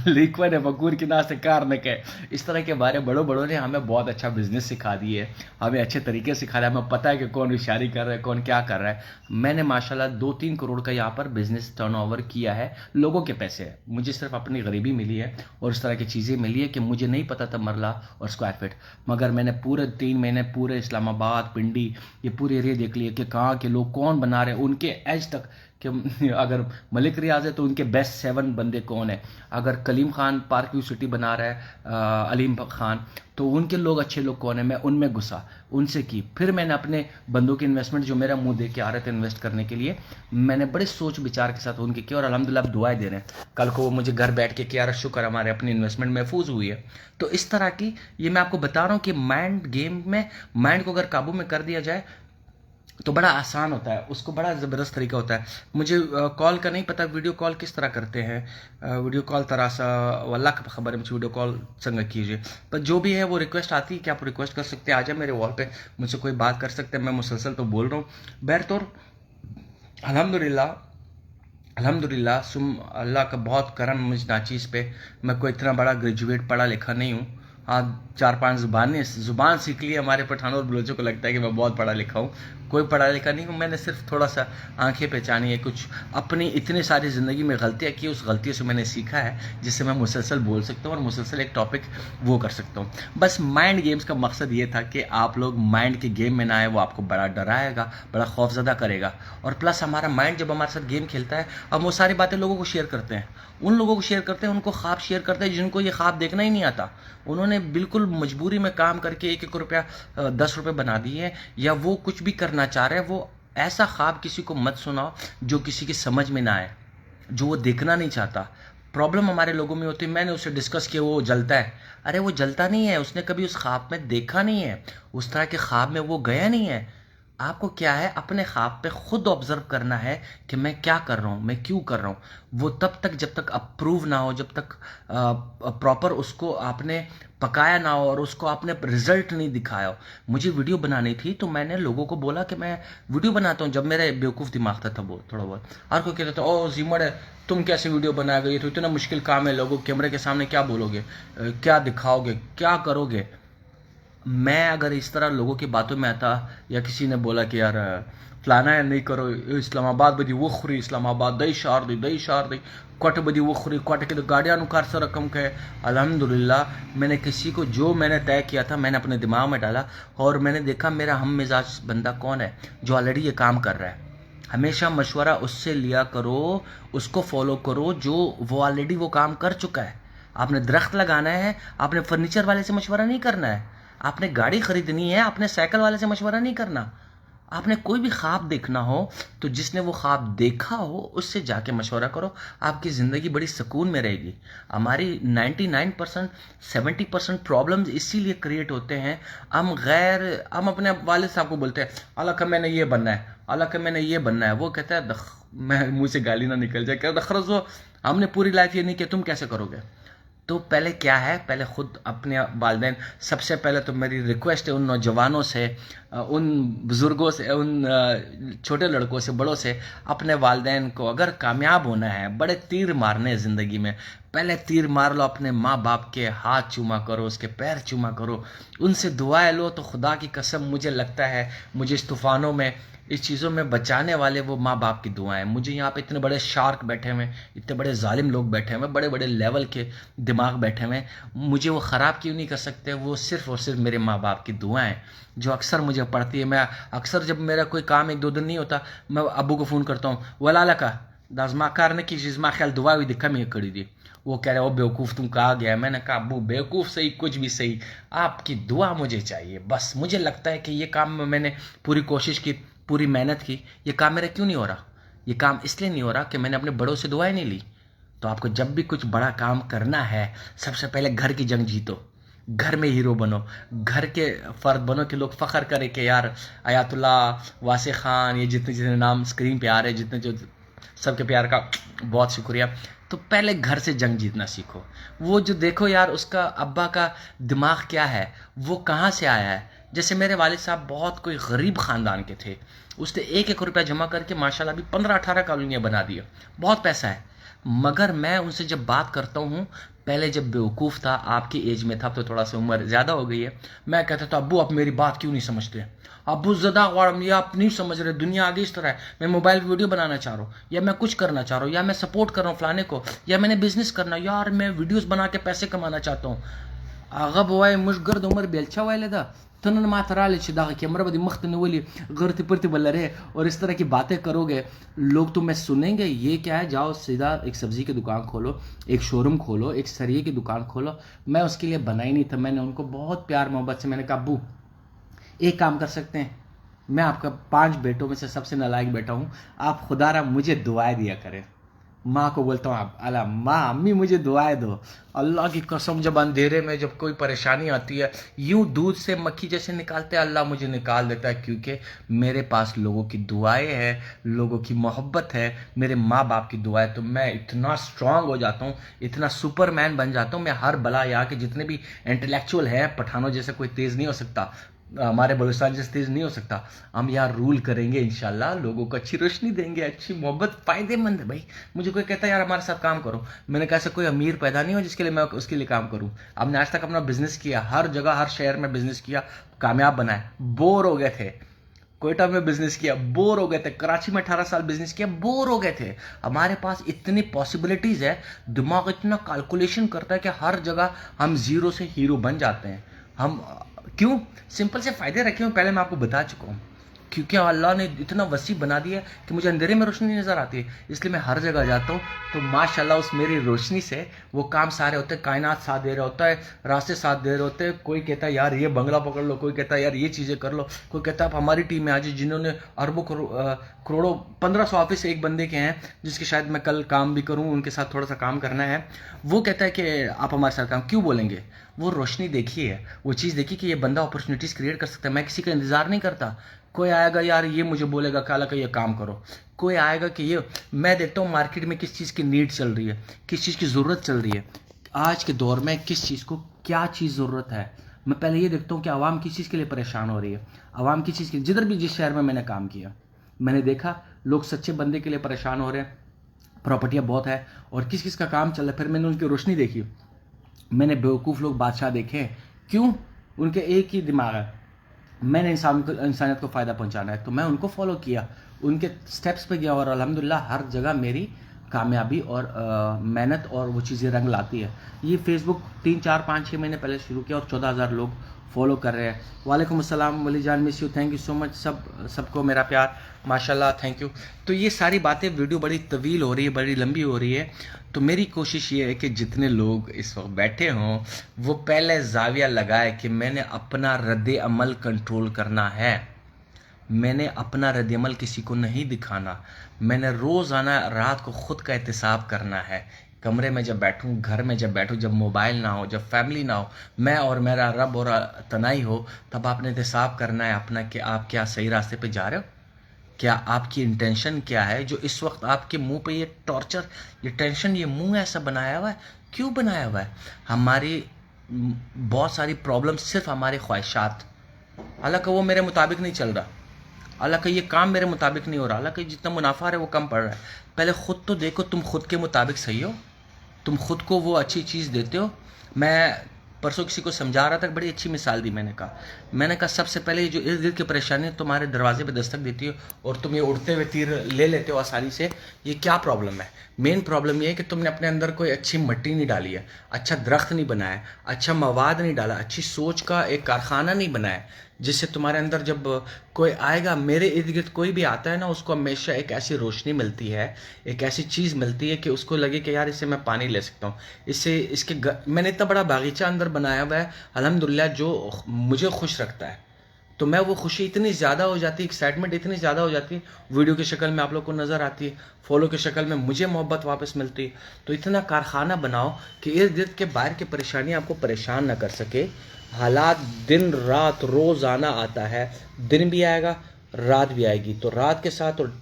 लिखवा ने बकूर की ना से कार न के, इस तरह के बारे बड़ों बड़ों ने हमें बहुत अच्छा बिजनेस सिखा दिए है, हमें अच्छे तरीके से सिखा रहा है, हमें पता है कि कौन होशियारी कर रहा है, कौन क्या कर रहा है। मैंने माशाल्लाह 2-3 करोड़ का यहाँ पर बिजनेस टर्नओवर किया है, लोगों के पैसे है, मुझे सिर्फ अपनी गरीबी मिली है और इस तरह की चीज़ें मिली है कि मुझे नहीं पता था मरला और स्क्वायर फीट, मगर मैंने पूरे 3 महीने पूरे इस्लामाबाद, पिंडी, ये पूरे एरिया देख लिए कि कहाँ के लोग कौन बना रहे हैं, उनके एज तक कि अगर मलिक रियाज है तो उनके बेस्ट 7 बंदे कौन है, अगर Kaleem Khan park view city बना रहा है अलीम खान, तो उनके लोग अच्छे लोग कौन है, मैं उनमें घुसा, उनसे की। फिर मैंने अपने बंदों के इन्वेस्टमेंट जो मेरा मुंह देख के आ रहे थे इन्वेस्ट करने के लिए, मैंने बड़े सोच विचार के साथ उनके किए और अल्हम्दुलिल्लाह दुआएं दे रहे हैं। कल को वो मुझे घर बैठ के किया, शुक्र हमारे अपनी इन्वेस्टमेंट महफूज हुई है। तो इस तरह की ये मैं आपको बता रहा हूँ कि माइंड गेम में, माइंड को अगर काबू में कर दिया जाए तो बड़ा आसान होता है, उसको बड़ा ज़बरदस्त तरीका होता है। मुझे कॉल का नहीं पता वीडियो कॉल किस तरह करते हैं, वीडियो कॉल तरह सा वल्लाह का खबर है, मुझे वीडियो कॉल संग कीजिए, पर जो भी है वो रिक्वेस्ट आती है कि आप रिक्वेस्ट कर सकते हैं, आ जाए मेरे वॉल पे, मुझसे कोई बात कर सकते हैं, मैं मुसलसल तो बोल रहा हूँ। बहरतौर अल्हम्दुलिल्लाह, अल्हम्दुलिल्लाह सुम अल्लाह का बहुत करम है मुझ नाचीज़ पे। मैं कोई इतना बड़ा ग्रेजुएट पढ़ा लिखा नहीं हूँ, हाँ 4-5 ज़ुबान सीख ली। हमारे पठानों और बलोचों को लगता है कि मैं बहुत पढ़ा लिखा हूँ, कोई पढ़ा लिखा नहीं हूँ। मैंने सिर्फ थोड़ा सा आंखें पहचानी है, कुछ अपनी इतनी सारी ज़िंदगी में गलतियाँ की, उस गलतियों से मैंने सीखा है जिससे मैं मुसलसल बोल सकता हूँ और मुसलसल एक टॉपिक वो कर सकता हूँ। बस माइंड गेम्स का मकसद ये था कि आप लोग माइंड के गेम में ना आए, वो आपको बड़ा डराएगा, बड़ा खौफजदा करेगा, और प्लस हमारा माइंड जब हमारे साथ गेम खेलता है, हम वो सारी बातें लोगों को शेयर करते हैं, उन लोगों को शेयर करते हैं, उनको ख्वाब शेयर करते हैं जिनको ये ख्वाब देखना ही नहीं आता। उन्होंने बिल्कुल मजबूरी में काम करके 1-1 रुपया 10 रुपये बना दिए, या वो कुछ भी करना चाह रहे हैं। वो ऐसा ख्वाब किसी को मत सुनाओ जो किसी की समझ में ना आए, जो वो देखना नहीं चाहता। प्रॉब्लम हमारे लोगों में होती है, मैंने उससे डिस्कस किया, वो जलता है। अरे वो जलता नहीं है, उसने कभी उस ख्वाब में देखा नहीं है, उस तरह के ख्वाब में वो गया नहीं है। आपको क्या है, अपने ख्वाब पे खुद ऑब्जर्व करना है कि मैं क्या कर रहा हूँ, मैं क्यों कर रहा हूँ। वो तब तक जब तक अप्रूव ना हो, जब तक प्रॉपर उसको आपने पकाया ना हो और उसको आपने रिजल्ट नहीं दिखाया हो। मुझे वीडियो बनानी थी तो मैंने लोगों को बोला कि मैं वीडियो बनाता हूँ, जब मेरा बेवकूफ़ दिमाग था तब, वो थोड़ा बहुत। हर कोई कहता था ओ जीमड़ है, तुम कैसे वीडियो बनाएगा, ये तो इतना मुश्किल काम है, लोगों कैमरे के सामने क्या बोलोगे, क्या दिखाओगे, क्या करोगे। मैं अगर इस तरह लोगों की बातों में आता, या किसी ने बोला कि यार फलाना है नहीं करो, इस्लामाबाद बदी वो खुरी, इस्लामाबाद दई शार दी कोट बदी वो खुरी, कोट के तो गाड़ियाँ नुकार से रकम के। अल्हम्दुलिल्लाह मैंने किसी को जो मैंने तय किया था मैंने अपने दिमाग में डाला, और मैंने देखा मेरा हम मिजाज बंदा कौन है जो ऑलरेडी ये काम कर रहा है। हमेशा मशवरा उससे लिया करो, उसको फॉलो करो जो वो ऑलरेडी वो काम कर चुका है। आपने दरख्त लगाना है, आपने फर्नीचर वाले से मशवरा नहीं करना है, आपने गाड़ी खरीदनी है, आपने साइकिल वाले से मशवरा नहीं करना। आपने कोई भी ख्वाब देखना हो तो जिसने वो ख्वाब देखा हो उससे जाके मशवरा करो, आपकी ज़िंदगी बड़ी सुकून में रहेगी। हमारी 99% 70% प्रॉब्लम्स इसीलिए क्रिएट होते हैं, हम अपने वालिद साहब को बोलते हैं अल्लाह का मैंने ये बनना है, अल्लाह का मैंने ये बनना है। वो कहता है मैं मुँह से गाली ना निकल जाए, कहता दखरस हो, हमने पूरी लाइफ ये नहीं किया, तुम कैसे करोगे। तो पहले क्या है, पहले खुद अपने वालिदैन, सबसे पहले तो मेरी रिक्वेस्ट है उन नौजवानों से, उन बुज़ुर्गों से, उन छोटे लड़कों से, बड़ों से, अपने वालिदैन को अगर कामयाब होना है, बड़े तीर मारने हैं ज़िंदगी में, पहले तीर मार लो, अपने माँ बाप के हाथ चूमा करो, उसके पैर चूमा करो, उनसे दुआएं लो। तो खुदा की कसम मुझे लगता है, मुझे इस तूफ़ानों में, इस चीज़ों में बचाने वाले वो माँ बाप की दुआएं। मुझे यहाँ पे इतने बड़े शार्क बैठे हुए, इतने बड़े जालिम लोग बैठे हुए, बड़े बड़े लेवल के दिमाग बैठे हुए, मुझे वो ख़राब क्यों नहीं कर सकते। वो सिर्फ़ और सिर्फ मेरे माँ बाप की दुआएं जो अक्सर मुझे पड़ती है। मैं अक्सर जब मेरा कोई काम 1-2 दिन नहीं होता, मैं अब्बू को फ़ोन करता हूँ, वलाला का दाजमा कार ने की जिसमा ख्याल दुआ हुई दिखा मैं करी दी। वो कह रहे हो बेवकूफ़ तुम कहाँ गया। मैंने कहा अब्बू बेवकूफ़ सही, कुछ भी सही, आपकी दुआ मुझे चाहिए बस। मुझे लगता है कि ये काम में मैंने पूरी कोशिश की, पूरी मेहनत की, ये काम मेरा क्यों नहीं हो रहा? ये काम इसलिए नहीं हो रहा कि मैंने अपने बड़ों से दुआएं नहीं ली। तो आपको जब भी कुछ बड़ा काम करना है, सबसे पहले घर की जंग जीतो, घर में हीरो बनो, घर के फर्द बनो कि लोग फख्र करें कि यार अयातुल्ला, वासे खान, ये जितने जितने नाम स्क्रीन पे आ रहे हैं, जितने जो सबके प्यार का बहुत शुक्रिया। तो पहले घर से जंग जीतना सीखो। वो जो देखो यार उसका अब्बा का दिमाग क्या है, वो कहाँ से आया है। जैसे मेरे वालिद साहब बहुत कोई गरीब ख़ानदान के थे, उसने 1-1 रुपया जमा करके माशाल्लाह अभी 15-18 कॉलोनियाँ बना दी है, बहुत पैसा है। मगर मैं उनसे जब बात करता हूँ, पहले जब बेवकूफ़ था, आपकी एज में था, तो थोड़ा सा उम्र ज़्यादा हो गई है, मैं कहता था अब्बू आप मेरी बात क्यों नहीं समझते, अब्बू ज़्यादा गौरम, ये आप नहीं समझ रहे, दुनिया आगे इस तरह है, मैं मोबाइल वीडियो बनाना चाह रहा हूँ, या मैं कुछ करना चाह रहा हूँ, या मैं सपोर्ट कर रहा हूँ फलाने को, या मैंने बिजनेस करना, यार मैं वीडियोस बना के पैसे कमाना चाहता हूँ। आगा बवाई मुशगर्द उम्र बेलचा वाले दा तनन मातराले छिदा कैमरा बदी मख्त नवली गरती परती बल्लरे, और इस तरह की बातें करोगे लोग तुम्हें सुनेंगे। ये क्या है, जाओ सीधा एक सब्जी की दुकान खोलो, एक शोरूम खोलो, एक सरिये की दुकान खोलो। मैं उसके लिए बना ही नहीं था, मैंने उनको बहुत प्यार मोहब्बत से मैंने कहा अब्बू एक काम कर सकते हैं, मैं आपका 5 बेटों में से सबसे नालायक बेटा हूँ, आप खुदारा मुझे दुआएं दिया करें। माँ को बोलता हूँ आप अल्लाह माँ अम्मी मुझे दुआएं दो। अल्लाह की कसम जब अंधेरे में जब कोई परेशानी आती है, यूं दूध से मक्खी जैसे निकालते हैं, अल्लाह मुझे निकाल देता है, क्योंकि मेरे पास लोगों की दुआएं हैं, लोगों की मोहब्बत है, मेरे माँ बाप की दुआएं। तो मैं इतना स्ट्रांग हो जाता हूँ, इतना सुपरमैन बन जाता हूँ। मैं हर बला यहाँ के जितने भी इंटेलेक्चुअल हैं, पठानों जैसे कोई तेज़ नहीं हो सकता, हमारे बलूचिस्तान जैसे तेज नहीं हो सकता। हम यहाँ रूल करेंगे इंशाल्लाह, लोगों को अच्छी रोशनी देंगे, अच्छी मोहब्बत, फायदेमंद है भाई। मुझे कोई कहता है यार हमारे साथ काम करो, मैंने कहा ऐसा कोई अमीर पैदा नहीं हो जिसके लिए मैं उसके लिए काम करूं। हमने आज तक अपना बिजनेस किया, हर जगह हर शहर में बिजनेस किया, कामयाब बनाए, बोर हो गए थे। कोयटा में बिजनेस किया, बोर हो गए थे। कराची में 18 साल बिजनेस किया, बोर हो गए थे। हमारे पास इतनी पॉसिबिलिटीज है, दिमाग इतना कैलकुलेशन करता है कि हर जगह हम जीरो से हीरो बन जाते हैं। हम क्यों? सिंपल से फायदे रखे हुए पहले मैं आपको बता चुका हूँ, क्योंकि अल्लाह ने इतना वसी बना दिया है कि मुझे अंधेरे में रोशनी नज़र आती है, इसलिए मैं हर जगह जाता हूँ। तो माशाल्लाह उस मेरी रोशनी से वो काम सारे होते हैं, कायनात साथ दे रहा होता है, रास्ते साथ दे रहे होते हैं। कोई कहता है यार ये बंगला पकड़ लो, कोई कहता है यार ये चीज़ें कर लो, कोई कहता है आप हमारी टीम में आ जाइए, जिन्होंने अरबों करोड़ों 1500 ऑफिस एक बंदे के हैं, जिसके शायद मैं कल काम भी करूँ, उनके साथ थोड़ा सा काम करना है। वो कहता है कि आप हमारे साथ काम क्यों बोलेंगे? वो रोशनी देखी है, वो चीज़ देखी कि ये बंदा अपॉर्चुनिटीज़ क्रिएट कर सकता है। मैं किसी का इंतज़ार नहीं करता, कोई आएगा यार ये मुझे बोलेगा काला का ये काम करो, कोई आएगा कि ये, मैं देखता हूँ मार्केट में किस चीज़ की नीड चल रही है, किस चीज़ की ज़रूरत चल रही है, आज के दौर में किस चीज़ को क्या चीज़ ज़रूरत है। मैं पहले ये देखता हूँ कि आवाम किस चीज़ के लिए परेशान हो रही है, आवाम किस चीज़ के, जिधर भी जिस शहर में मैंने काम किया मैंने देखा लोग सच्चे बंदे के लिए परेशान हो रहे हैं, प्रॉपर्टियाँ बहुत है और किस किस का काम चल रहा है। फिर मैंने उनकी रोशनी देखी, मैंने बेवकूफ़ लोग बादशाह देखे, क्यों? उनके एक ही दिमाग है, मैंने इंसानियत को फ़ायदा पहुंचाना है, तो मैं उनको फॉलो किया, उनके स्टेप्स पे गया और अल्हम्दुलिल्लाह हर जगह मेरी कामयाबी और मेहनत और वो चीज़ें रंग लाती है। ये फेसबुक 3-4-5-6 महीने पहले शुरू किया और 14,000 लोग फॉलो कर रहे हैं। वालेकुम अस्सलाम वली जान, miss you, thank you so much, सबको मेरा प्यार, माशाल्लाह, थैंक यू। तो ये सारी बातें, वीडियो बड़ी तवील हो रही है, बड़ी लंबी हो रही है, तो मेरी कोशिश ये है कि जितने लोग इस वक्त बैठे हों वो पहले जाविया लगाए कि मैंने अपना रद्द अमल कंट्रोल करना है, मैंने अपना रद्द अमल किसी को नहीं दिखाना, मैंने रोज़ाना रात को ख़ुद का एहतिसाब करना है। कमरे में जब बैठूं, घर में जब बैठूं, जब मोबाइल ना हो, जब फैमिली ना हो, मैं और मेरा रब और तनाई हो, तब आपने एहतिसाब करना है अपना कि आप क्या सही रास्ते पे जा रहे हो, क्या आपकी इंटेंशन क्या है। जो इस वक्त आपके मुंह पे ये टॉर्चर, ये टेंशन, ये मुंह ऐसा बनाया हुआ है, क्यों बनाया हुआ है? हमारी बहुत सारी प्रॉब्लम सिर्फ हमारी ख्वाहिशात, हालांकि वो मेरे मुताबिक नहीं चल रहा, हालांकि ये काम मेरे मुताबिक नहीं हो रहा, हालांकि जितना मुनाफा है वो कम पड़ रहा है। पहले ख़ुद तो देखो तुम खुद के मुताबिक सही हो, तुम खुद को वो अच्छी चीज़ देते हो। मैं परसों किसी को समझा रहा था, बड़ी अच्छी मिसाल दी। मैंने कहा सबसे पहले जो इर्द गिर्द की परेशानी तुम्हारे दरवाजे पे दस्तक देती हो और तुम ये उड़ते हुए तीर ले लेते हो आसानी से, ये क्या प्रॉब्लम है? मेन प्रॉब्लम ये है कि तुमने अपने अंदर कोई अच्छी मिट्टी नहीं डाली है, अच्छा दरख्त नहीं बनाया, अच्छा मवाद नहीं डाला, अच्छी सोच का एक कारखाना नहीं बनाया, जिससे तुम्हारे अंदर जब कोई आएगा, मेरे इर्द गिर्द कोई भी आता है ना, उसको हमेशा एक ऐसी रोशनी मिलती है, एक ऐसी चीज़ मिलती है कि उसको लगे कि यार इससे मैं पानी ले सकता हूँ, इससे मैंने इतना बड़ा बागीचा अंदर बनाया हुआ है अल्हम्दुलिल्लाह, जो मुझे खुश रखता है। तो मैं वो खुशी इतनी ज़्यादा हो जाती है, एक्साइटमेंट इतनी ज़्यादा हो जाती है, वीडियो की शक्ल में आप लोग को नज़र आती है, फॉलो की शक्ल में मुझे मोहब्बत वापस मिलती है। तो इतना कारखाना बनाओ कि इर्द गिर्द के बाहर की परेशानी आपको परेशान ना कर सके। हालात दिन रात रोज़ाना आता है, दिन भी आएगा रात भी आएगी। तो रात के साथ और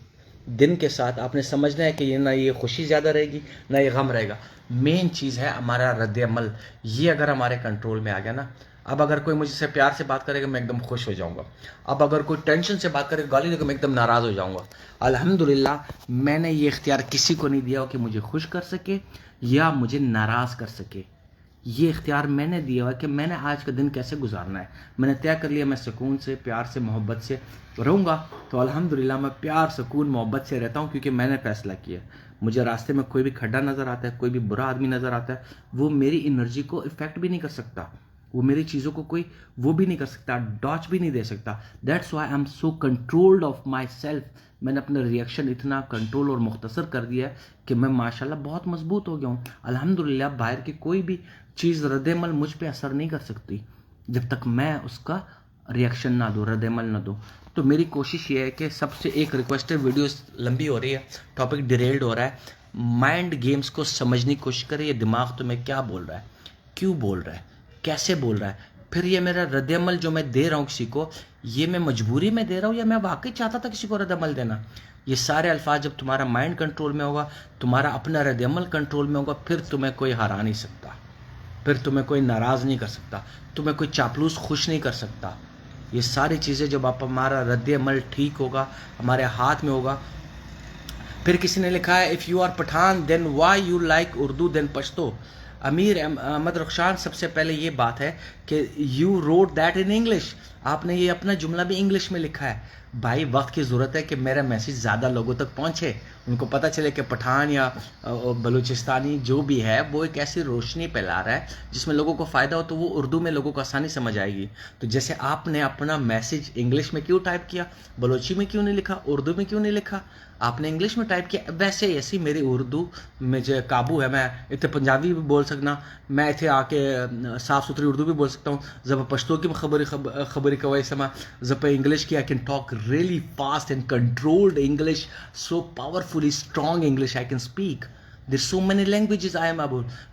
दिन के साथ आपने समझना है कि ये ना ये खुशी ज़्यादा रहेगी ना ये गम रहेगा। मेन चीज़ है हमारा रद्द अमल, ये अगर हमारे कंट्रोल में आ गया ना, अब अगर कोई मुझसे प्यार से बात करेगा मैं एकदम खुश हो जाऊंगा, अब अगर कोई टेंशन से बात करेगा गाली देगा मैं एकदम नाराज़ हो जाऊंगा। अल्हम्दुलिल्लाह मैंने ये इख्तियार किसी को नहीं दिया कि मुझे खुश कर सके या मुझे नाराज़ कर सके। ये इख्तियार मैंने दिया हुआ कि मैंने आज का दिन कैसे गुजारना है। मैंने तय कर लिया मैं सुकून से, प्यार से, मोहब्बत से रहूँगा। तो अल्हम्दुलिल्लाह मैं प्यार, सुकून, मोहब्बत से रहता हूँ क्योंकि मैंने फ़ैसला किया। मुझे रास्ते में कोई भी खड्डा नज़र आता है, कोई भी बुरा आदमी नज़र आता है, वो मेरी एनर्जी को इफ़ेक्ट भी नहीं कर सकता, वो मेरी चीज़ों को कोई वो भी नहीं कर सकता, डॉच भी नहीं दे सकता। That's why I am so controlled of my self. मैंने अपना रिएक्शन इतना कंट्रोल और मुख्तसर कर दिया है कि मैं माशाल्लाह बहुत मजबूत हो गया हूँ। अल्हम्दुलिल्लाह बाहर की कोई भी चीज़ रद्दमल मुझ पे असर नहीं कर सकती जब तक मैं उसका रिएक्शन ना दूँ, रद्दमल ना दूँ। तो मेरी कोशिश ये है कि सबसे एक रिक्वेस्ट है, वीडियो लंबी हो रही है, टॉपिक डिरेल्ड हो रहा है, माइंड गेम्स को समझने की कोशिश करें। ये दिमाग तुम्हें क्या बोल रहा है, क्यों बोल रहा है, कैसे बोल रहा है, फिर ये मेरा रद्दमल जो मैं दे रहा हूँ किसी को, ये मैं मजबूरी में दे रहा हूँ या मैं वाकई चाहता था किसी को रद्दमल देना। ये सारे अल्फाज जब तुम्हारा माइंड कंट्रोल में होगा, तुम्हारा अपना रद्दमल कंट्रोल में होगा, फिर तुम्हें कोई हरा नहीं सकता, फिर तुम्हें कोई नाराज़ नहीं कर सकता, तुम्हें कोई चापलूस खुश नहीं कर सकता। ये सारी चीज़ें जब आप हमारा रद्दमल ठीक होगा, हमारे हाथ में होगा। फिर किसी ने लिखा है if you are Pathan then why you like Urdu than Pashto. Amir Ahmed Rukhshan, सबसे पहले ये बात है कि you wrote that in English, आपने ये अपना जुमला भी इंग्लिश में लिखा है। भाई वक्त की ज़रूरत है कि मेरा मैसेज ज़्यादा लोगों तक पहुँचे, उनको पता चले कि पठान या बलूचिस्तानी जो भी है वो एक ऐसी रोशनी फैला रहा है जिसमें लोगों को फ़ायदा हो, तो वो उर्दू में लोगों को आसानी समझ आएगी। तो जैसे आपने अपना मैसेज इंग्लिश में क्यों टाइप किया, बलोची में क्यों नहीं लिखा, उर्दू में क्यों नहीं लिखा, आपने इंग्लिश में टाइप किया। वैसे ऐसी मेरी उर्दू में जो काबू है, मैं इतने पंजाबी भी बोल सकना, मैं इतने आके साफ़ सुथरी उर्दू भी बोल सकता हूँ। जब पश्तो की खबरी कवाई समा, जब इंग्लिश की I can talk really fast and controlled English, so powerfully strong English I can speak. There's so many languages I am able.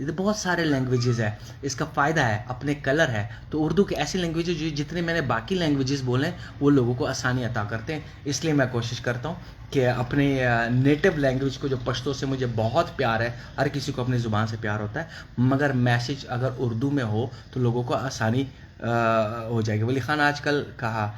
ये बहुत सारे लैंग्वेजेस है, इसका फ़ायदा है, अपने कलर है। तो उर्दू के ऐसी लैंग्वेजेस जो जितने मैंने बाकी लैंग्वेजेस बोले हैं वो लोगों को आसानी अता करते हैं। इसलिए मैं कोशिश करता हूँ कि अपने नेटिव लैंग्वेज को, जो पश्तो से मुझे बहुत प्यार है, हर किसी को अपनी ज़ुबान से प्यार होता है, मगर मैसेज अगर उर्दू में हो तो लोगों को आसानी हो जाएगी। वली खान आजकल कहा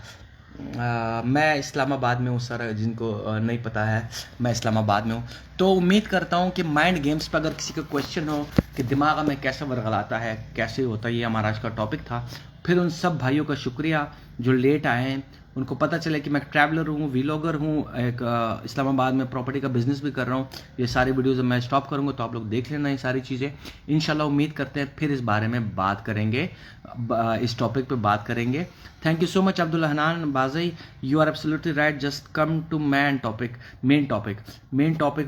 मैं इस्लामाबाद में हूँ सर, जिनको नहीं पता है मैं इस्लामाबाद में हूँ। तो उम्मीद करता हूँ कि माइंड गेम्स पर अगर किसी का क्वेश्चन हो कि दिमाग में कैसे वर्गलाता है, कैसे होता है, ये हमारा आज का टॉपिक था। फिर उन सब भाइयों का शुक्रिया जो लेट आए हैं, उनको पता चले कि मैं ट्रैवलर हूँ, व्लॉगर हूँ, एक इस्लामाबाद में प्रॉपर्टी का बिजनेस भी कर रहा हूँ। ये सारी वीडियोज़ मैं स्टॉप करूँगा तो आप लोग देख लेना ये सारी चीज़ें। इंशाल्लाह उम्मीद करते हैं फिर इस बारे में बात करेंगे, इस टॉपिक पे बात करेंगे। Thank you so much Abdul Hanan Bazai, you are absolutely right. Just come to main topic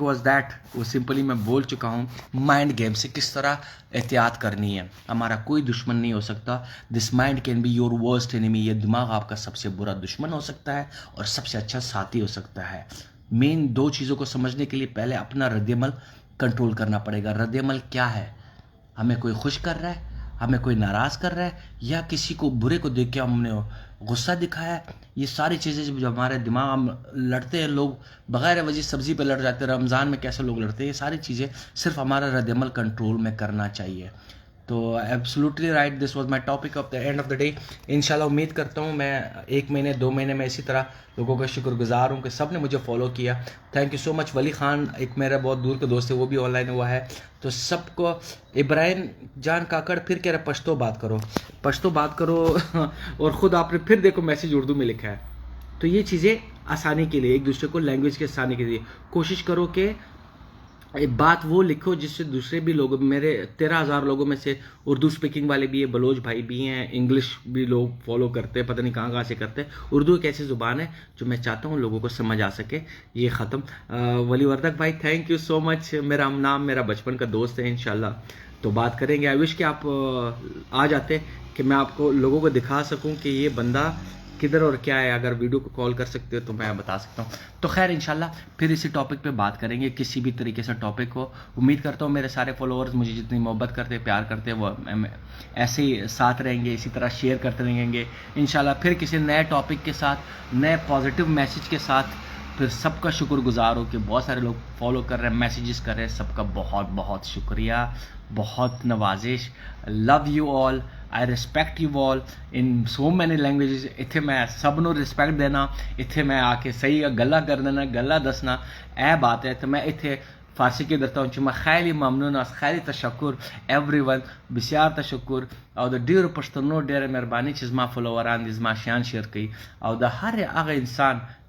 was that, वो सिंपली मैं बोल चुका हूँ। माइंड गेम से किस तरह एहतियात करनी है, हमारा कोई दुश्मन नहीं हो सकता। This mind can be your worst enemy, ये दिमाग आपका सबसे बुरा दुश्मन हो सकता है और सबसे अच्छा साथी हो सकता है। मेन दो चीज़ों को समझने के लिए पहले अपना रद्दमल कंट्रोल करना पड़ेगा। रद्दमल क्या है, हमें कोई खुश कर रहा है, हमें कोई नाराज़ कर रहा है, या किसी को बुरे को देख के हमने गुस्सा दिखाया। ये सारी चीज़ें जब हमारे दिमाग, हम लड़ते हैं, लोग बगैर वजह सब्ज़ी पे लड़ जाते हैं, रमज़ान में कैसे लोग लड़ते हैं, ये सारी चीज़ें सिर्फ हमारा रद्दमल कंट्रोल में करना चाहिए। तो absolutely right, this was my topic of the end of the day. इंशाल्लाह उम्मीद करता हूँ मैं 1 महीने 2 महीने में इसी तरह लोगों का शुक्रगुजार हूँ कि सब ने मुझे फॉलो किया। Thank you so much. Wali Khan एक मेरा बहुत दूर का दोस्त है, वो भी ऑनलाइन हुआ है। तो सबको, इब्राहिम जान काकड़ फिर कह रहे पश्तो बात करो और ख़ुद आपने फिर देखो मैसेज उर्दू में लिखा है। तो ये चीज़ें आसानी के लिए, एक दूसरे को लैंग्वेज के आसानी के लिए कोशिश करो कि एक बात वो लिखो जिससे दूसरे भी लोग, मेरे 13,000 लोगों में से उर्दू स्पीकिंग वाले भी है, बलोच भाई भी हैं, इंग्लिश भी लोग फॉलो करते हैं, पता नहीं कहाँ से करते हैं। उर्दू एक ऐसी ज़ुबान है जो मैं चाहता हूँ लोगों को समझ आ सके। ये ख़त्म। वली वर्दक भाई थैंक यू सो मच, मेरा नाम मेरा बचपन का दोस्त है इंशाल्लाह। तो बात करेंगे। आई विश कि आप आ जाते कि मैं आपको लोगों को दिखा सकूं कि ये बंदा किधर और क्या है। अगर वीडियो को कॉल कर सकते हो तो मैं बता सकता हूँ। तो खैर इंशाल्लाह फिर इसी टॉपिक पे बात करेंगे, किसी भी तरीके से टॉपिक हो। उम्मीद करता हूँ मेरे सारे फॉलोअर्स मुझे जितनी मोहब्बत करते प्यार करते वो ऐसे ही साथ रहेंगे, इसी तरह शेयर करते रहेंगे इंशाल्लाह। फिर किसी नए टॉपिक के साथ, नए पॉजिटिव मैसेज के साथ। फिर सबका शुक्रगुजार हो कि बहुत सारे लोग फॉलो कर रहे हैं, मैसेजेस कर रहे हैं, सबका बहुत बहुत शुक्रिया, बहुत नवाजिश। Love you all, I respect you all in so many languages. इत्थे मैं सब नूं रिस्पैक्ट देना, इत्थे मैं आके सही गल्लां कर देना, गल्लां दसना, ए बात है। तो मैं इत्थे फारसी के दरता हूँ मैं खैली ममनून खैली तशक्कुर एवरीवन, बसियार तशक्कुर और द डियर पश्तनो डेर मेहरबानी चिज़मा फॉलोवरान दिज़मा शान शेयर की और द हर आग इंसान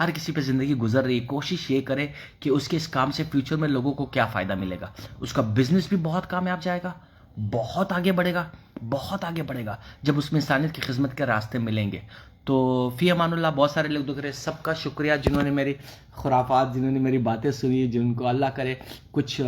हर किसी पे ज़िंदगी गुजर रही है। कोशिश ये करे कि उसके इस काम से फ्यूचर में लोगों को क्या फ़ायदा मिलेगा। उसका बिजनेस भी बहुत कामयाब जाएगा, बहुत आगे बढ़ेगा, बहुत आगे बढ़ेगा जब उसमें इंसानियत की खिदमत के रास्ते मिलेंगे। तो फ़ी अमानुल्लाह। बहुत सारे लोग देख रहे हैं, सबका शुक्रिया जिन्होंने मेरी खुराफात, जिन्होंने मेरी बातें सुनी, जिनको अल्लाह करे कुछ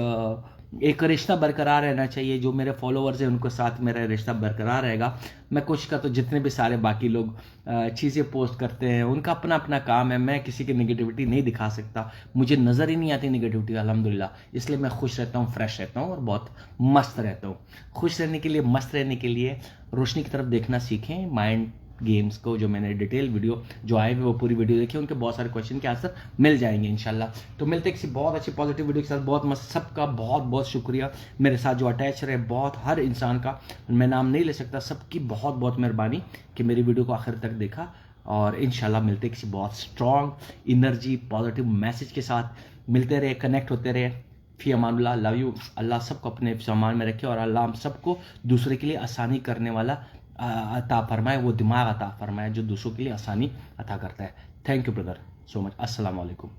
एक रिश्ता बरकरार रहना चाहिए। जो मेरे फॉलोअर्स हैं उनको साथ मेरा रिश्ता बरकरार रहेगा। मैं कोशिश करता हूँ जितने भी सारे बाकी लोग चीज़ें पोस्ट करते हैं उनका अपना अपना काम है, मैं किसी की नेगेटिविटी नहीं दिखा सकता, मुझे नज़र ही नहीं आती नेगेटिविटी अल्हम्दुलिल्लाह। इसलिए मैं खुश रहता हूँ, फ्रेश रहता हूँ और बहुत मस्त रहता हूँ। खुश रहने के लिए, मस्त रहने के लिए रोशनी की तरफ देखना सीखें। माइंड गेम्स को जो मैंने डिटेल वीडियो जो आए हुए वो पूरी वीडियो देखिए, उनके बहुत सारे क्वेश्चन के आंसर मिल जाएंगे इंशाल्लाह। तो मिलते किसी बहुत अच्छी पॉजिटिव वीडियो के साथ। बहुत मस्त, सबका बहुत बहुत शुक्रिया मेरे साथ जो अटैच रहे, बहुत हर इंसान का मैं नाम नहीं ले सकता, सबकी बहुत बहुत मेहरबानी कि मेरी वीडियो को आखिर तक देखा। और इंशाल्लाह मिलते किसी बहुत स्ट्रॉन्ग एनर्जी पॉजिटिव मैसेज के साथ। मिलते रहे, कनेक्ट होते रहे। फ़ी अमानुल्लाह, लव यू। अल्लाह सबको अपने सामान में रखे और अल्लाह हम सबको दूसरे के लिए आसानी करने वाला अता फरमाए, वो दिमाग अता फरमाए जो दूसरों के लिए आसानी अता करता है। Thank you brother so much. अस्सलाम वालेकुम।